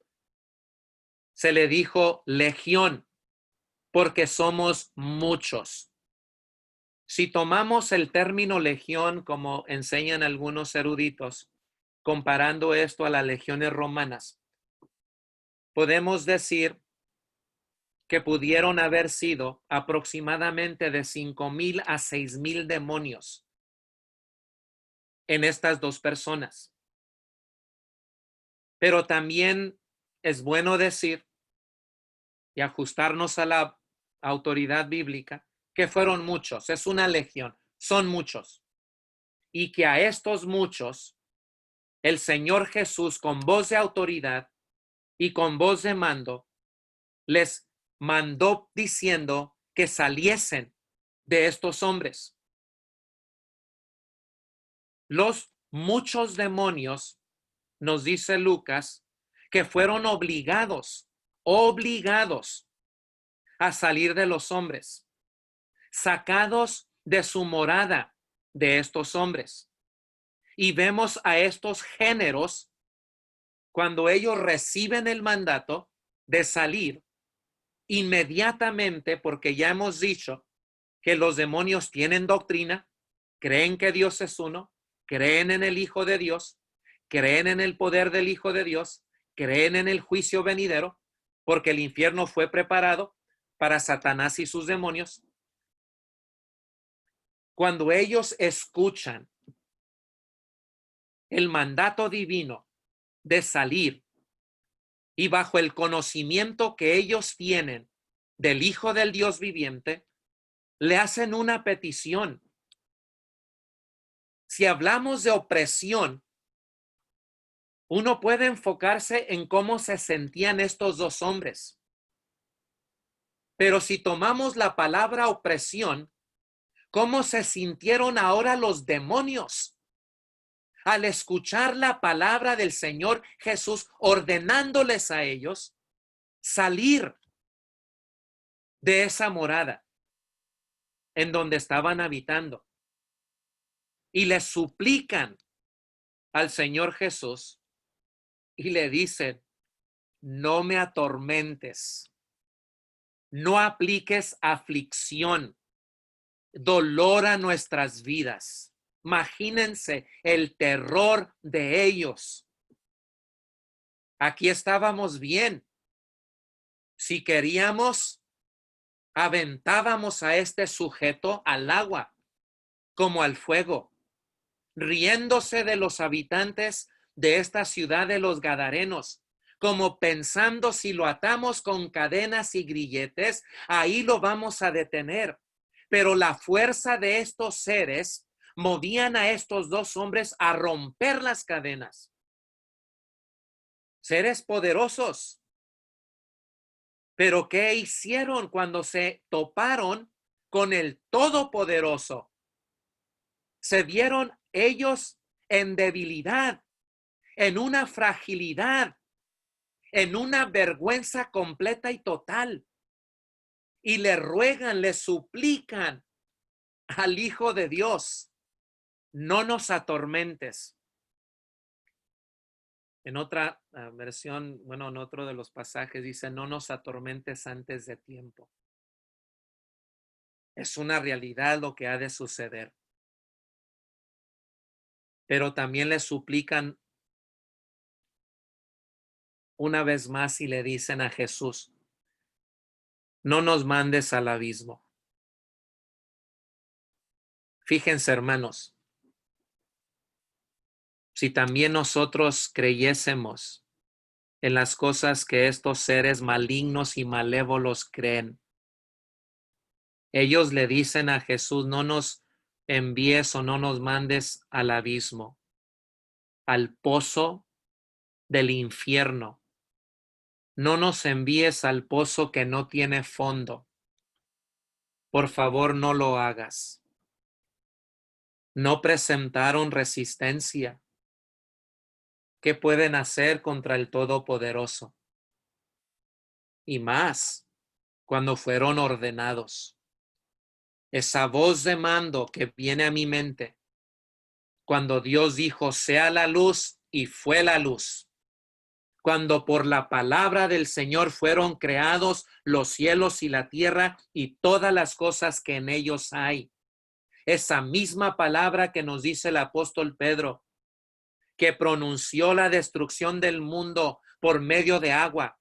Se le dijo Legión, porque somos muchos. Si tomamos el término legión, como enseñan algunos eruditos, comparando esto a las legiones romanas, podemos decir que pudieron haber sido aproximadamente de 5,000 a 6,000 demonios en estas dos personas. Pero también es bueno decir y ajustarnos a la autoridad bíblica que fueron muchos, es una legión, son muchos. Y que a estos muchos, el Señor Jesús con voz de autoridad y con voz de mando, les mandó diciendo que saliesen de estos hombres. Los muchos demonios, nos dice Lucas, que fueron obligados a salir de los hombres, sacados de su morada de estos hombres. Y vemos a estos géneros, cuando ellos reciben el mandato de salir, inmediatamente, porque ya hemos dicho que los demonios tienen doctrina, creen que Dios es uno, creen en el Hijo de Dios, creen en el poder del Hijo de Dios, creen en el juicio venidero, porque el infierno fue preparado para Satanás y sus demonios. Cuando ellos escuchan el mandato divino de salir y bajo el conocimiento que ellos tienen del Hijo del Dios viviente, le hacen una petición. Si hablamos de opresión, uno puede enfocarse en cómo se sentían estos dos hombres. Pero si tomamos la palabra opresión, ¿cómo se sintieron ahora los demonios al escuchar la palabra del Señor Jesús ordenándoles a ellos salir de esa morada en donde estaban habitando? Y le suplican al Señor Jesús y le dicen: no me atormentes, no apliques aflicción, dolor a nuestras vidas. Imagínense el terror de ellos. Aquí estábamos bien. Si queríamos, aventábamos a este sujeto al agua, como al fuego, riéndose de los habitantes de esta ciudad de los Gadarenos, como pensando, si lo atamos con cadenas y grilletes, ahí lo vamos a detener. Pero la fuerza de estos seres movían a estos dos hombres a romper las cadenas. Seres poderosos. Pero ¿qué hicieron cuando se toparon con el Todopoderoso? Se vieron ellos en debilidad, en una fragilidad, en una vergüenza completa y total. Y le ruegan, le suplican al Hijo de Dios: no nos atormentes. En otra versión, en otro de los pasajes dice: no nos atormentes antes de tiempo. Es una realidad lo que ha de suceder. Pero también le suplican una vez más y le dicen a Jesús: no nos mandes al abismo. Fíjense, hermanos, si también nosotros creyésemos en las cosas que estos seres malignos y malévolos creen, ellos le dicen a Jesús: no nos envíes o no nos mandes al abismo, al pozo del infierno. No nos envíes al pozo que no tiene fondo. Por favor, no lo hagas. No presentaron resistencia. ¿Qué pueden hacer contra el Todopoderoso? Y más cuando fueron ordenados. Esa voz de mando que viene a mi mente cuando Dios dijo: sea la luz, y fue la luz. Cuando por la palabra del Señor fueron creados los cielos y la tierra y todas las cosas que en ellos hay. Esa misma palabra que nos dice el apóstol Pedro, que pronunció la destrucción del mundo por medio de agua.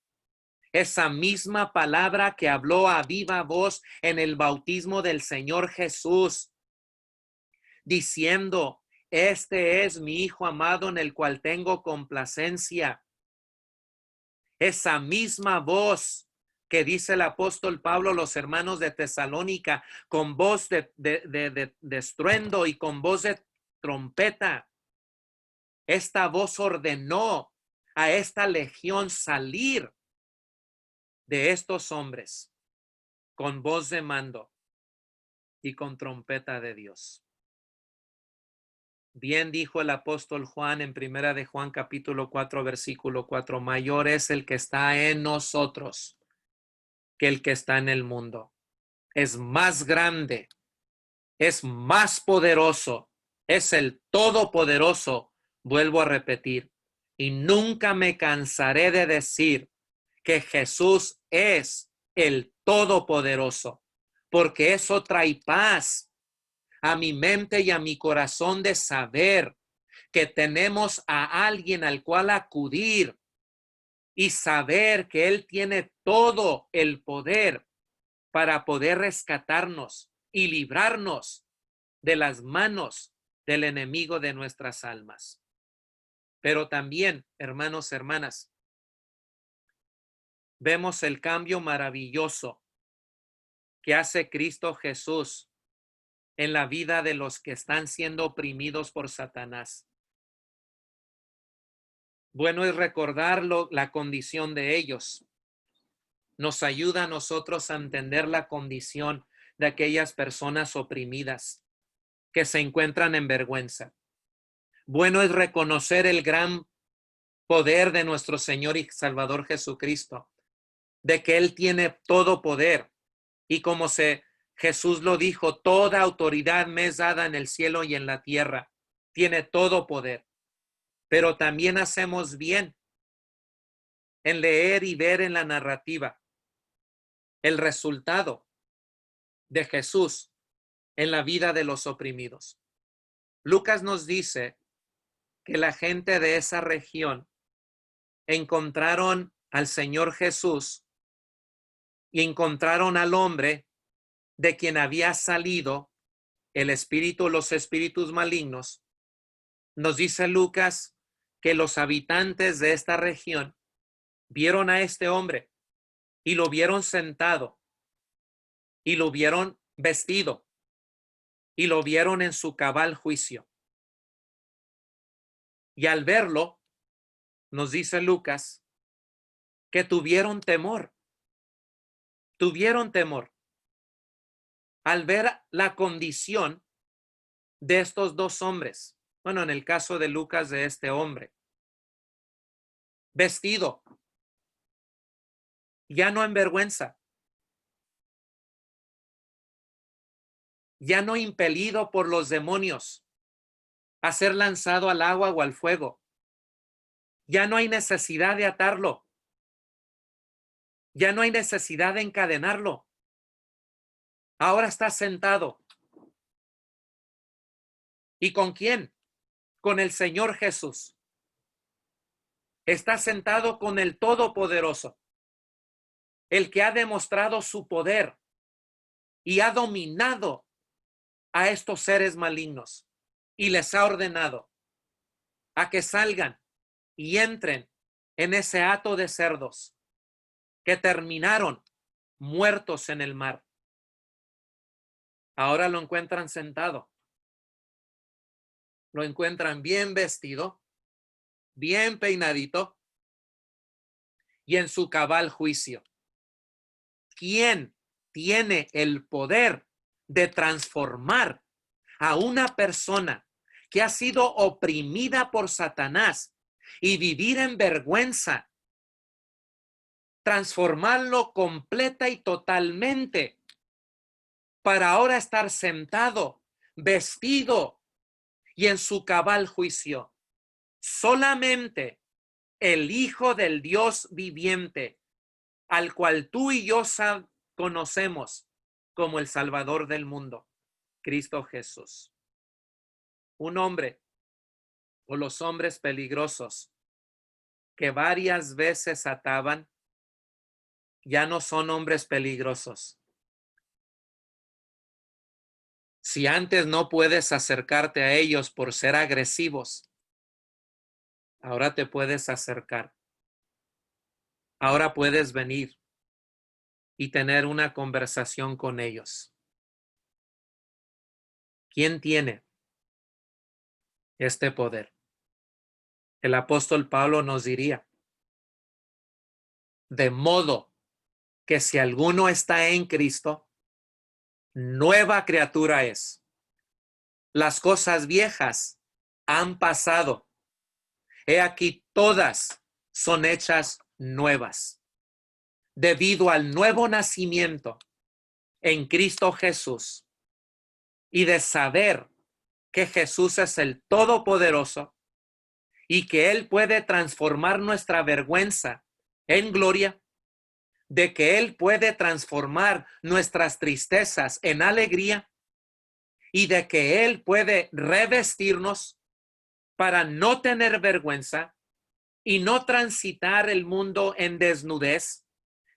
Esa misma palabra que habló a viva voz en el bautismo del Señor Jesús, diciendo, este es mi Hijo amado en el cual tengo complacencia. Esa misma voz que dice el apóstol Pablo a los hermanos de Tesalónica, con voz de estruendo y con voz de trompeta. Esta voz ordenó a esta legión salir de estos hombres con voz de mando y con trompeta de Dios. Bien dijo el apóstol Juan en primera de Juan capítulo 4 versículo 4, mayor es el que está en nosotros que el que está en el mundo. Es más grande, es más poderoso, es el todopoderoso, vuelvo a repetir, y nunca me cansaré de decir que Jesús es el todopoderoso, porque eso trae paz a mi mente y a mi corazón de saber que tenemos a alguien al cual acudir y saber que Él tiene todo el poder para poder rescatarnos y librarnos de las manos del enemigo de nuestras almas. Pero también, hermanos, hermanas, vemos el cambio maravilloso que hace Cristo Jesús en la vida de los que están siendo oprimidos por Satanás. Bueno es recordarlo, la condición de ellos. Nos ayuda a nosotros a entender la condición de aquellas personas oprimidas que se encuentran en vergüenza. Bueno es reconocer el gran poder de nuestro Señor y Salvador Jesucristo, de que Él tiene todo poder. Y como Jesús lo dijo, toda autoridad me es dada en el cielo y en la tierra. Tiene todo poder. Pero también hacemos bien en leer y ver en la narrativa el resultado de Jesús en la vida de los oprimidos. Lucas nos dice que la gente de esa región encontraron al Señor Jesús y encontraron al hombre de quien había salido el espíritu, los espíritus malignos. Nos dice Lucas que los habitantes de esta región vieron a este hombre y lo vieron sentado y lo vieron vestido y lo vieron en su cabal juicio. Y al verlo, nos dice Lucas, que tuvieron temor al ver la condición de estos dos hombres. Bueno, en el caso de Lucas, de este hombre, vestido, ya no en vergüenza, ya no impelido por los demonios a ser lanzado al agua o al fuego. Ya no hay necesidad de atarlo. Ya no hay necesidad de encadenarlo. Ahora está sentado. ¿Y con quién? Con el Señor Jesús. Está sentado con el Todopoderoso, el que ha demostrado su poder y ha dominado a estos seres malignos y les ha ordenado a que salgan y entren en ese hato de cerdos que terminaron muertos en el mar. Ahora lo encuentran sentado. Lo encuentran bien vestido, bien peinadito y en su cabal juicio. ¿Quién tiene el poder de transformar a una persona que ha sido oprimida por Satanás y vivir en vergüenza? Transformarlo completa y totalmente para ahora estar sentado, vestido y en su cabal juicio. Solamente el Hijo del Dios viviente, al cual tú y yo conocemos como el Salvador del mundo. Cristo Jesús. Un hombre o los hombres peligrosos que varias veces ataban, ya no son hombres peligrosos. Si antes no puedes acercarte a ellos por ser agresivos, ahora te puedes acercar. Ahora puedes venir y tener una conversación con ellos. ¿Quién tiene este poder? El apóstol Pablo nos diría, de modo que si alguno está en Cristo, nueva criatura es. Las cosas viejas han pasado. He aquí todas son hechas nuevas. Debido al nuevo nacimiento en Cristo Jesús y de saber que Jesús es el Todopoderoso y que Él puede transformar nuestra vergüenza en gloria, de que Él puede transformar nuestras tristezas en alegría y de que Él puede revestirnos para no tener vergüenza y no transitar el mundo en desnudez,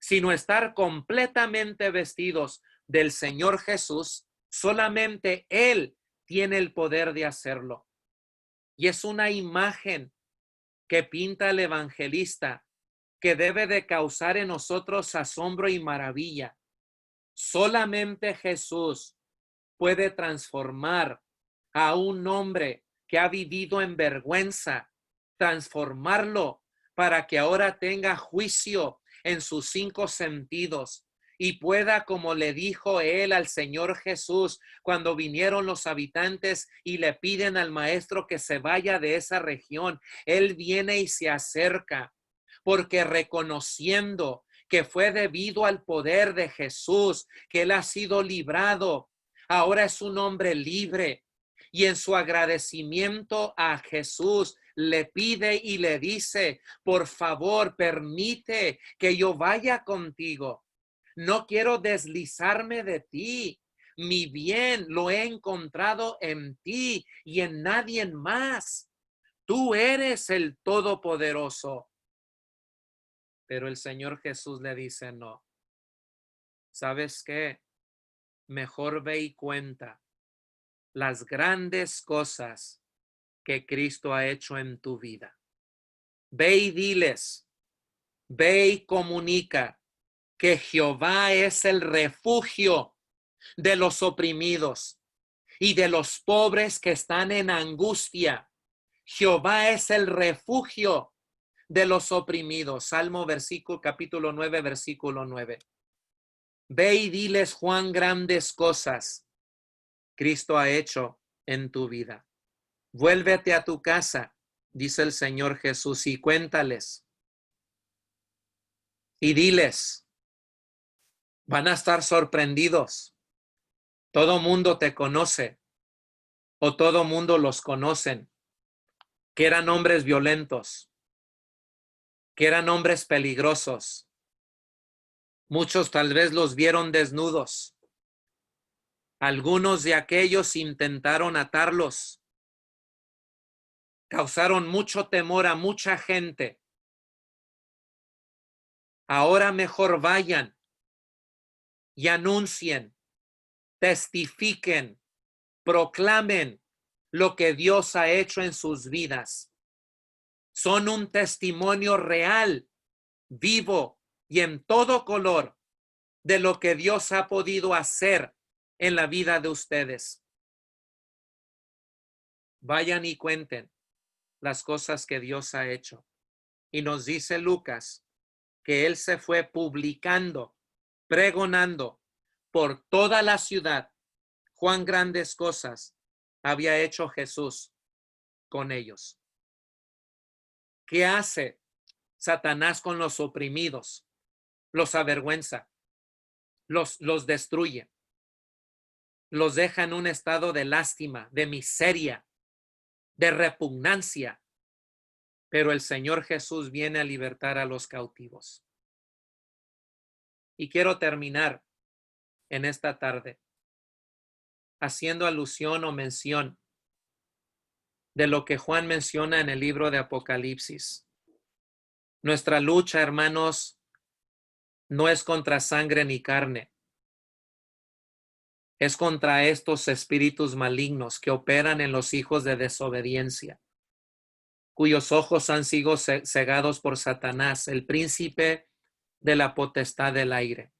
sino estar completamente vestidos del Señor Jesús. Solamente Él tiene el poder de hacerlo. Y es una imagen que pinta el evangelista que debe de causar en nosotros asombro y maravilla. Solamente Jesús puede transformar a un hombre que ha vivido en vergüenza, transformarlo para que ahora tenga juicio en sus 5 sentidos y pueda, como le dijo él al Señor Jesús cuando vinieron los habitantes y le piden al maestro que se vaya de esa región, él viene y se acerca porque reconociendo que fue debido al poder de Jesús que él ha sido librado, ahora es un hombre libre y en su agradecimiento a Jesús le pide y le dice, por favor, permite que yo vaya contigo. No quiero deslizarme de ti. Mi bien lo he encontrado en ti y en nadie más. Tú eres el Todopoderoso. Pero el Señor Jesús le dice, no. ¿Sabes qué? Mejor ve y cuenta las grandes cosas que Cristo ha hecho en tu vida. Ve y diles, ve y comunica que Jehová es el refugio de los oprimidos y de los pobres que están en angustia. Jehová es el refugio de los oprimidos. Salmo capítulo 9, versículo 9. Ve y diles cuán grandes cosas Cristo ha hecho en tu vida. Vuélvete a tu casa, dice el Señor Jesús, y cuéntales. Y diles, van a estar sorprendidos. Todo mundo te conoce o todo mundo los conocen, que eran hombres violentos, que eran hombres peligrosos. Muchos tal vez los vieron desnudos. Algunos de aquellos intentaron atarlos. Causaron mucho temor a mucha gente. Ahora mejor vayan y anuncien, testifiquen, proclamen lo que Dios ha hecho en sus vidas. Son un testimonio real, vivo y en todo color de lo que Dios ha podido hacer en la vida de ustedes. Vayan y cuenten las cosas que Dios ha hecho. Y nos dice Lucas que él se fue publicando, pregonando por toda la ciudad cuán grandes cosas había hecho Jesús con ellos. ¿Qué hace Satanás con los oprimidos? Los avergüenza, los destruye, los deja en un estado de lástima, de miseria, de repugnancia. Pero el Señor Jesús viene a libertar a los cautivos. Y quiero terminar en esta tarde haciendo alusión o mención de lo que Juan menciona en el libro de Apocalipsis. Nuestra lucha, hermanos, no es contra sangre ni carne, es contra estos espíritus malignos que operan en los hijos de desobediencia, cuyos ojos han sido cegados por Satanás, el príncipe de la potestad del aire.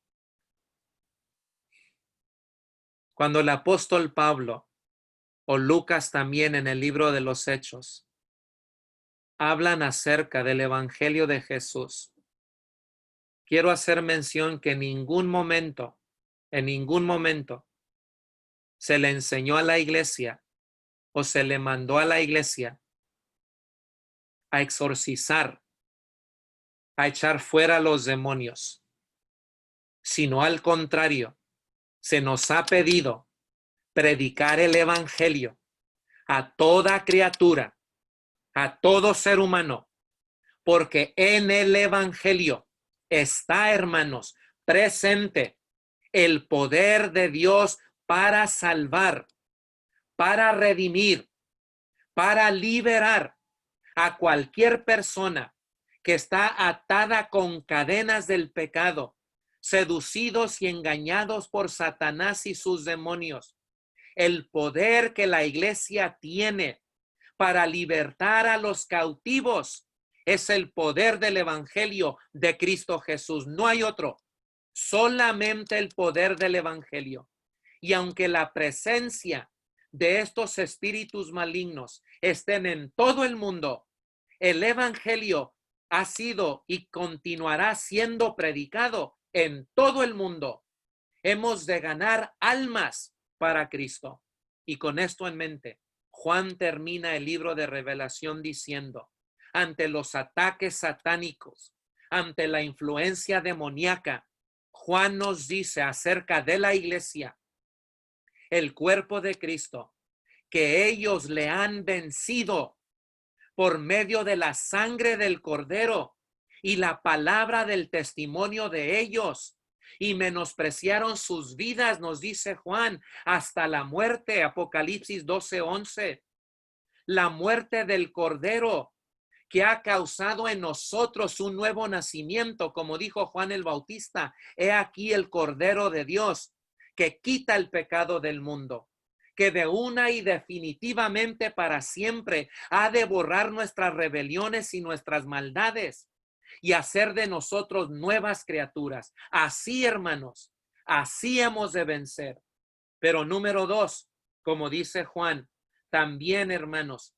Cuando el apóstol Pablo o Lucas también en el libro de los Hechos hablan acerca del evangelio de Jesús, quiero hacer mención que en ningún momento se le enseñó a la iglesia o se le mandó a la iglesia a exorcizar, a echar fuera los demonios, sino al contrario, se nos ha pedido predicar el evangelio a toda criatura, a todo ser humano, porque en el evangelio está, hermanos, presente el poder de Dios para salvar, para redimir, para liberar a cualquier persona que está atada con cadenas del pecado, seducidos y engañados por Satanás y sus demonios. El poder que la iglesia tiene para libertar a los cautivos es el poder del evangelio de Cristo Jesús. No hay otro, solamente el poder del evangelio. Y aunque la presencia de estos espíritus malignos estén en todo el mundo, el evangelio ha sido y continuará siendo predicado en todo el mundo. Hemos de ganar almas para Cristo. Y con esto en mente, Juan termina el libro de Revelación diciendo, ante los ataques satánicos, ante la influencia demoníaca, Juan nos dice acerca de la iglesia, el cuerpo de Cristo, que ellos le han vencido por medio de la sangre del Cordero y la palabra del testimonio de ellos, y menospreciaron sus vidas, nos dice Juan, hasta la muerte, Apocalipsis 12:11. La muerte del Cordero que ha causado en nosotros un nuevo nacimiento, como dijo Juan el Bautista, he aquí el Cordero de Dios que quita el pecado del mundo, que de una y definitivamente para siempre ha de borrar nuestras rebeliones y nuestras maldades y hacer de nosotros nuevas criaturas. Así, hermanos, así hemos de vencer. Pero número 2, como dice Juan, también, hermanos,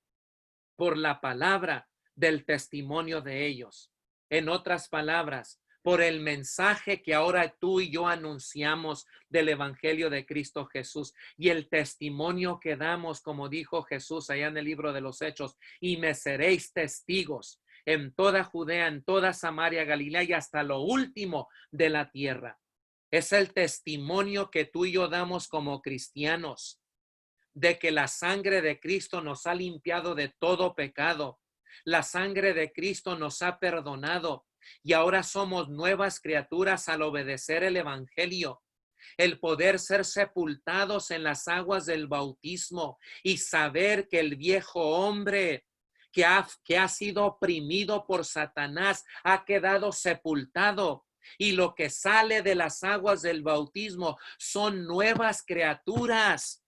por la palabra del testimonio de ellos. En otras palabras, por el mensaje que ahora tú y yo anunciamos del evangelio de Cristo Jesús y el testimonio que damos, como dijo Jesús allá en el libro de los Hechos, y me seréis testigos en toda Judea, en toda Samaria, Galilea y hasta lo último de la tierra. Es el testimonio que tú y yo damos como cristianos de que la sangre de Cristo nos ha limpiado de todo pecado. La sangre de Cristo nos ha perdonado y ahora somos nuevas criaturas al obedecer el evangelio. El poder ser sepultados en las aguas del bautismo y saber que el viejo hombre que ha sido oprimido por Satanás ha quedado sepultado. Y lo que sale de las aguas del bautismo son nuevas criaturas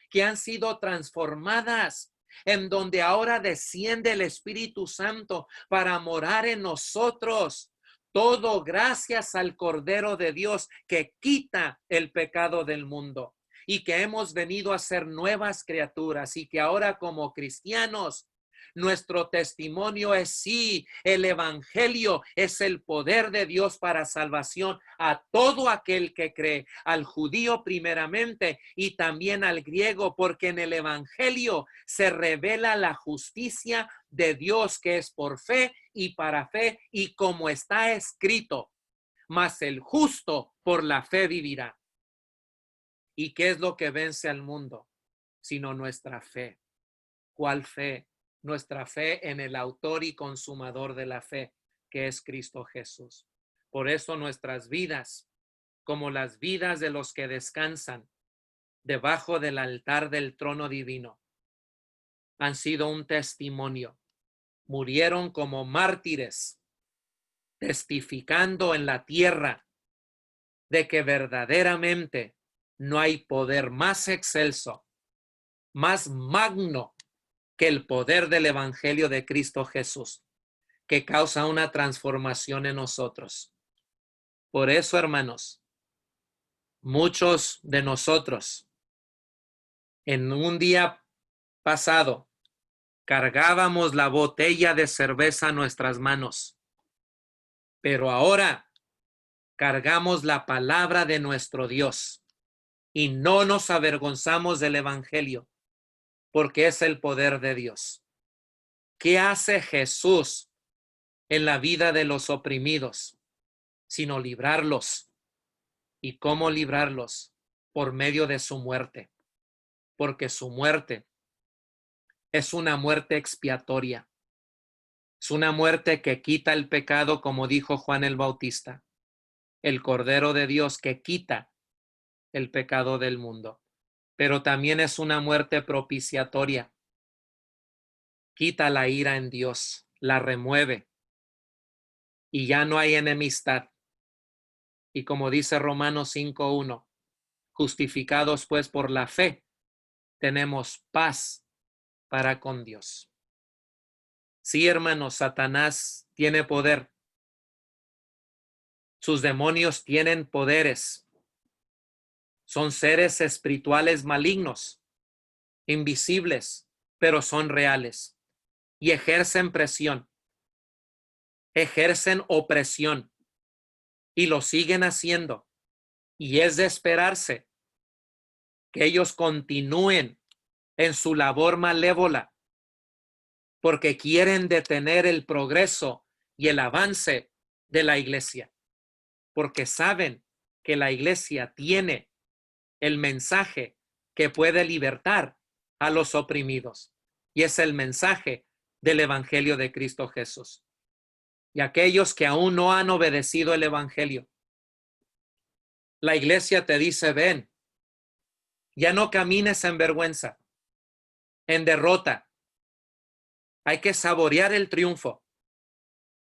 que han sido transformadas, en donde ahora desciende el Espíritu Santo para morar en nosotros. Todo gracias al Cordero de Dios que quita el pecado del mundo y que hemos venido a ser nuevas criaturas y que ahora como cristianos nuestro testimonio es sí, el evangelio es el poder de Dios para salvación a todo aquel que cree, al judío primeramente y también al griego, porque en el evangelio se revela la justicia de Dios que es por fe y para fe y como está escrito, mas el justo por la fe vivirá. ¿Y qué es lo que vence al mundo? Sino nuestra fe. ¿Cuál fe? Nuestra fe en el autor y consumador de la fe, que es Cristo Jesús. Por eso nuestras vidas, como las vidas de los que descansan, debajo del altar del trono divino han sido un testimonio. Murieron como mártires, testificando en la tierra de que verdaderamente no hay poder más excelso, más magno que el poder del Evangelio de Cristo Jesús, que causa una transformación en nosotros. Por eso, hermanos, muchos de nosotros en un día pasado cargábamos la botella de cerveza en nuestras manos, pero ahora cargamos la palabra de nuestro Dios y no nos avergonzamos del Evangelio, porque es el poder de Dios. ¿Qué hace Jesús en la vida de los oprimidos? Sino librarlos. ¿Y cómo librarlos? Por medio de su muerte, porque su muerte es una muerte expiatoria. Es una muerte que quita el pecado, como dijo Juan el Bautista, el Cordero de Dios que quita el pecado del mundo. Pero también es una muerte propiciatoria. Quita la ira en Dios, la remueve y ya no hay enemistad. Y como dice Romanos 5:1, justificados pues por la fe, tenemos paz para con Dios. Sí, hermanos, Satanás tiene poder. Sus demonios tienen poderes. Son seres espirituales malignos, invisibles, pero son reales. Y ejercen presión, ejercen opresión y lo siguen haciendo. Y es de esperarse que ellos continúen en su labor malévola porque quieren detener el progreso y el avance de la iglesia, porque saben que la iglesia tiene el mensaje que puede libertar a los oprimidos, y es el mensaje del Evangelio de Cristo Jesús. Y aquellos que aún no han obedecido el Evangelio, la iglesia te dice: ven, ya no camines en vergüenza, en derrota. Hay que saborear el triunfo.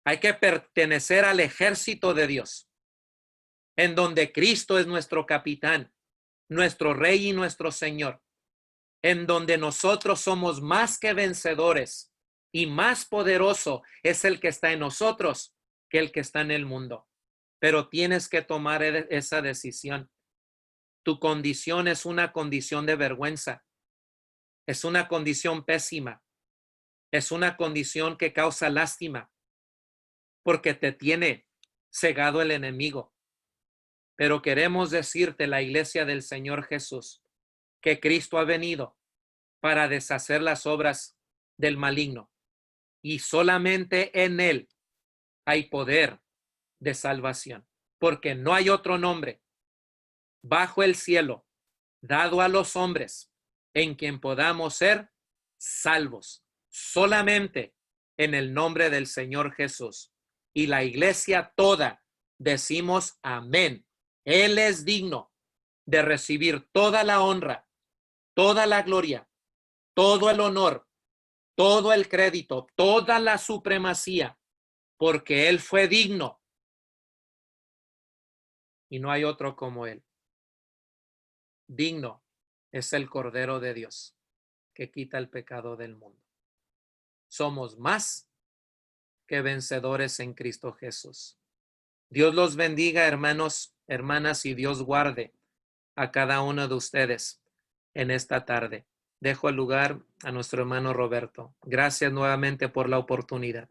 Hay que pertenecer al ejército de Dios, en donde Cristo es nuestro capitán, nuestro Rey y nuestro Señor, en donde nosotros somos más que vencedores y más poderoso es el que está en nosotros que el que está en el mundo. Pero tienes que tomar esa decisión. Tu condición es una condición de vergüenza, es una condición pésima, es una condición que causa lástima, porque te tiene cegado el enemigo. Pero queremos decirte, la iglesia del Señor Jesús, que Cristo ha venido para deshacer las obras del maligno y solamente en Él hay poder de salvación, porque no hay otro nombre bajo el cielo dado a los hombres en quien podamos ser salvos, solamente en el nombre del Señor Jesús. Y la iglesia toda decimos amén. Él es digno de recibir toda la honra, toda la gloria, todo el honor, todo el crédito, toda la supremacía, porque Él fue digno y no hay otro como Él. Digno es el Cordero de Dios que quita el pecado del mundo. Somos más que vencedores en Cristo Jesús. Dios los bendiga, hermanos, hermanas, y Dios guarde a cada uno de ustedes en esta tarde. Dejo el lugar a nuestro hermano Roberto. Gracias nuevamente por la oportunidad.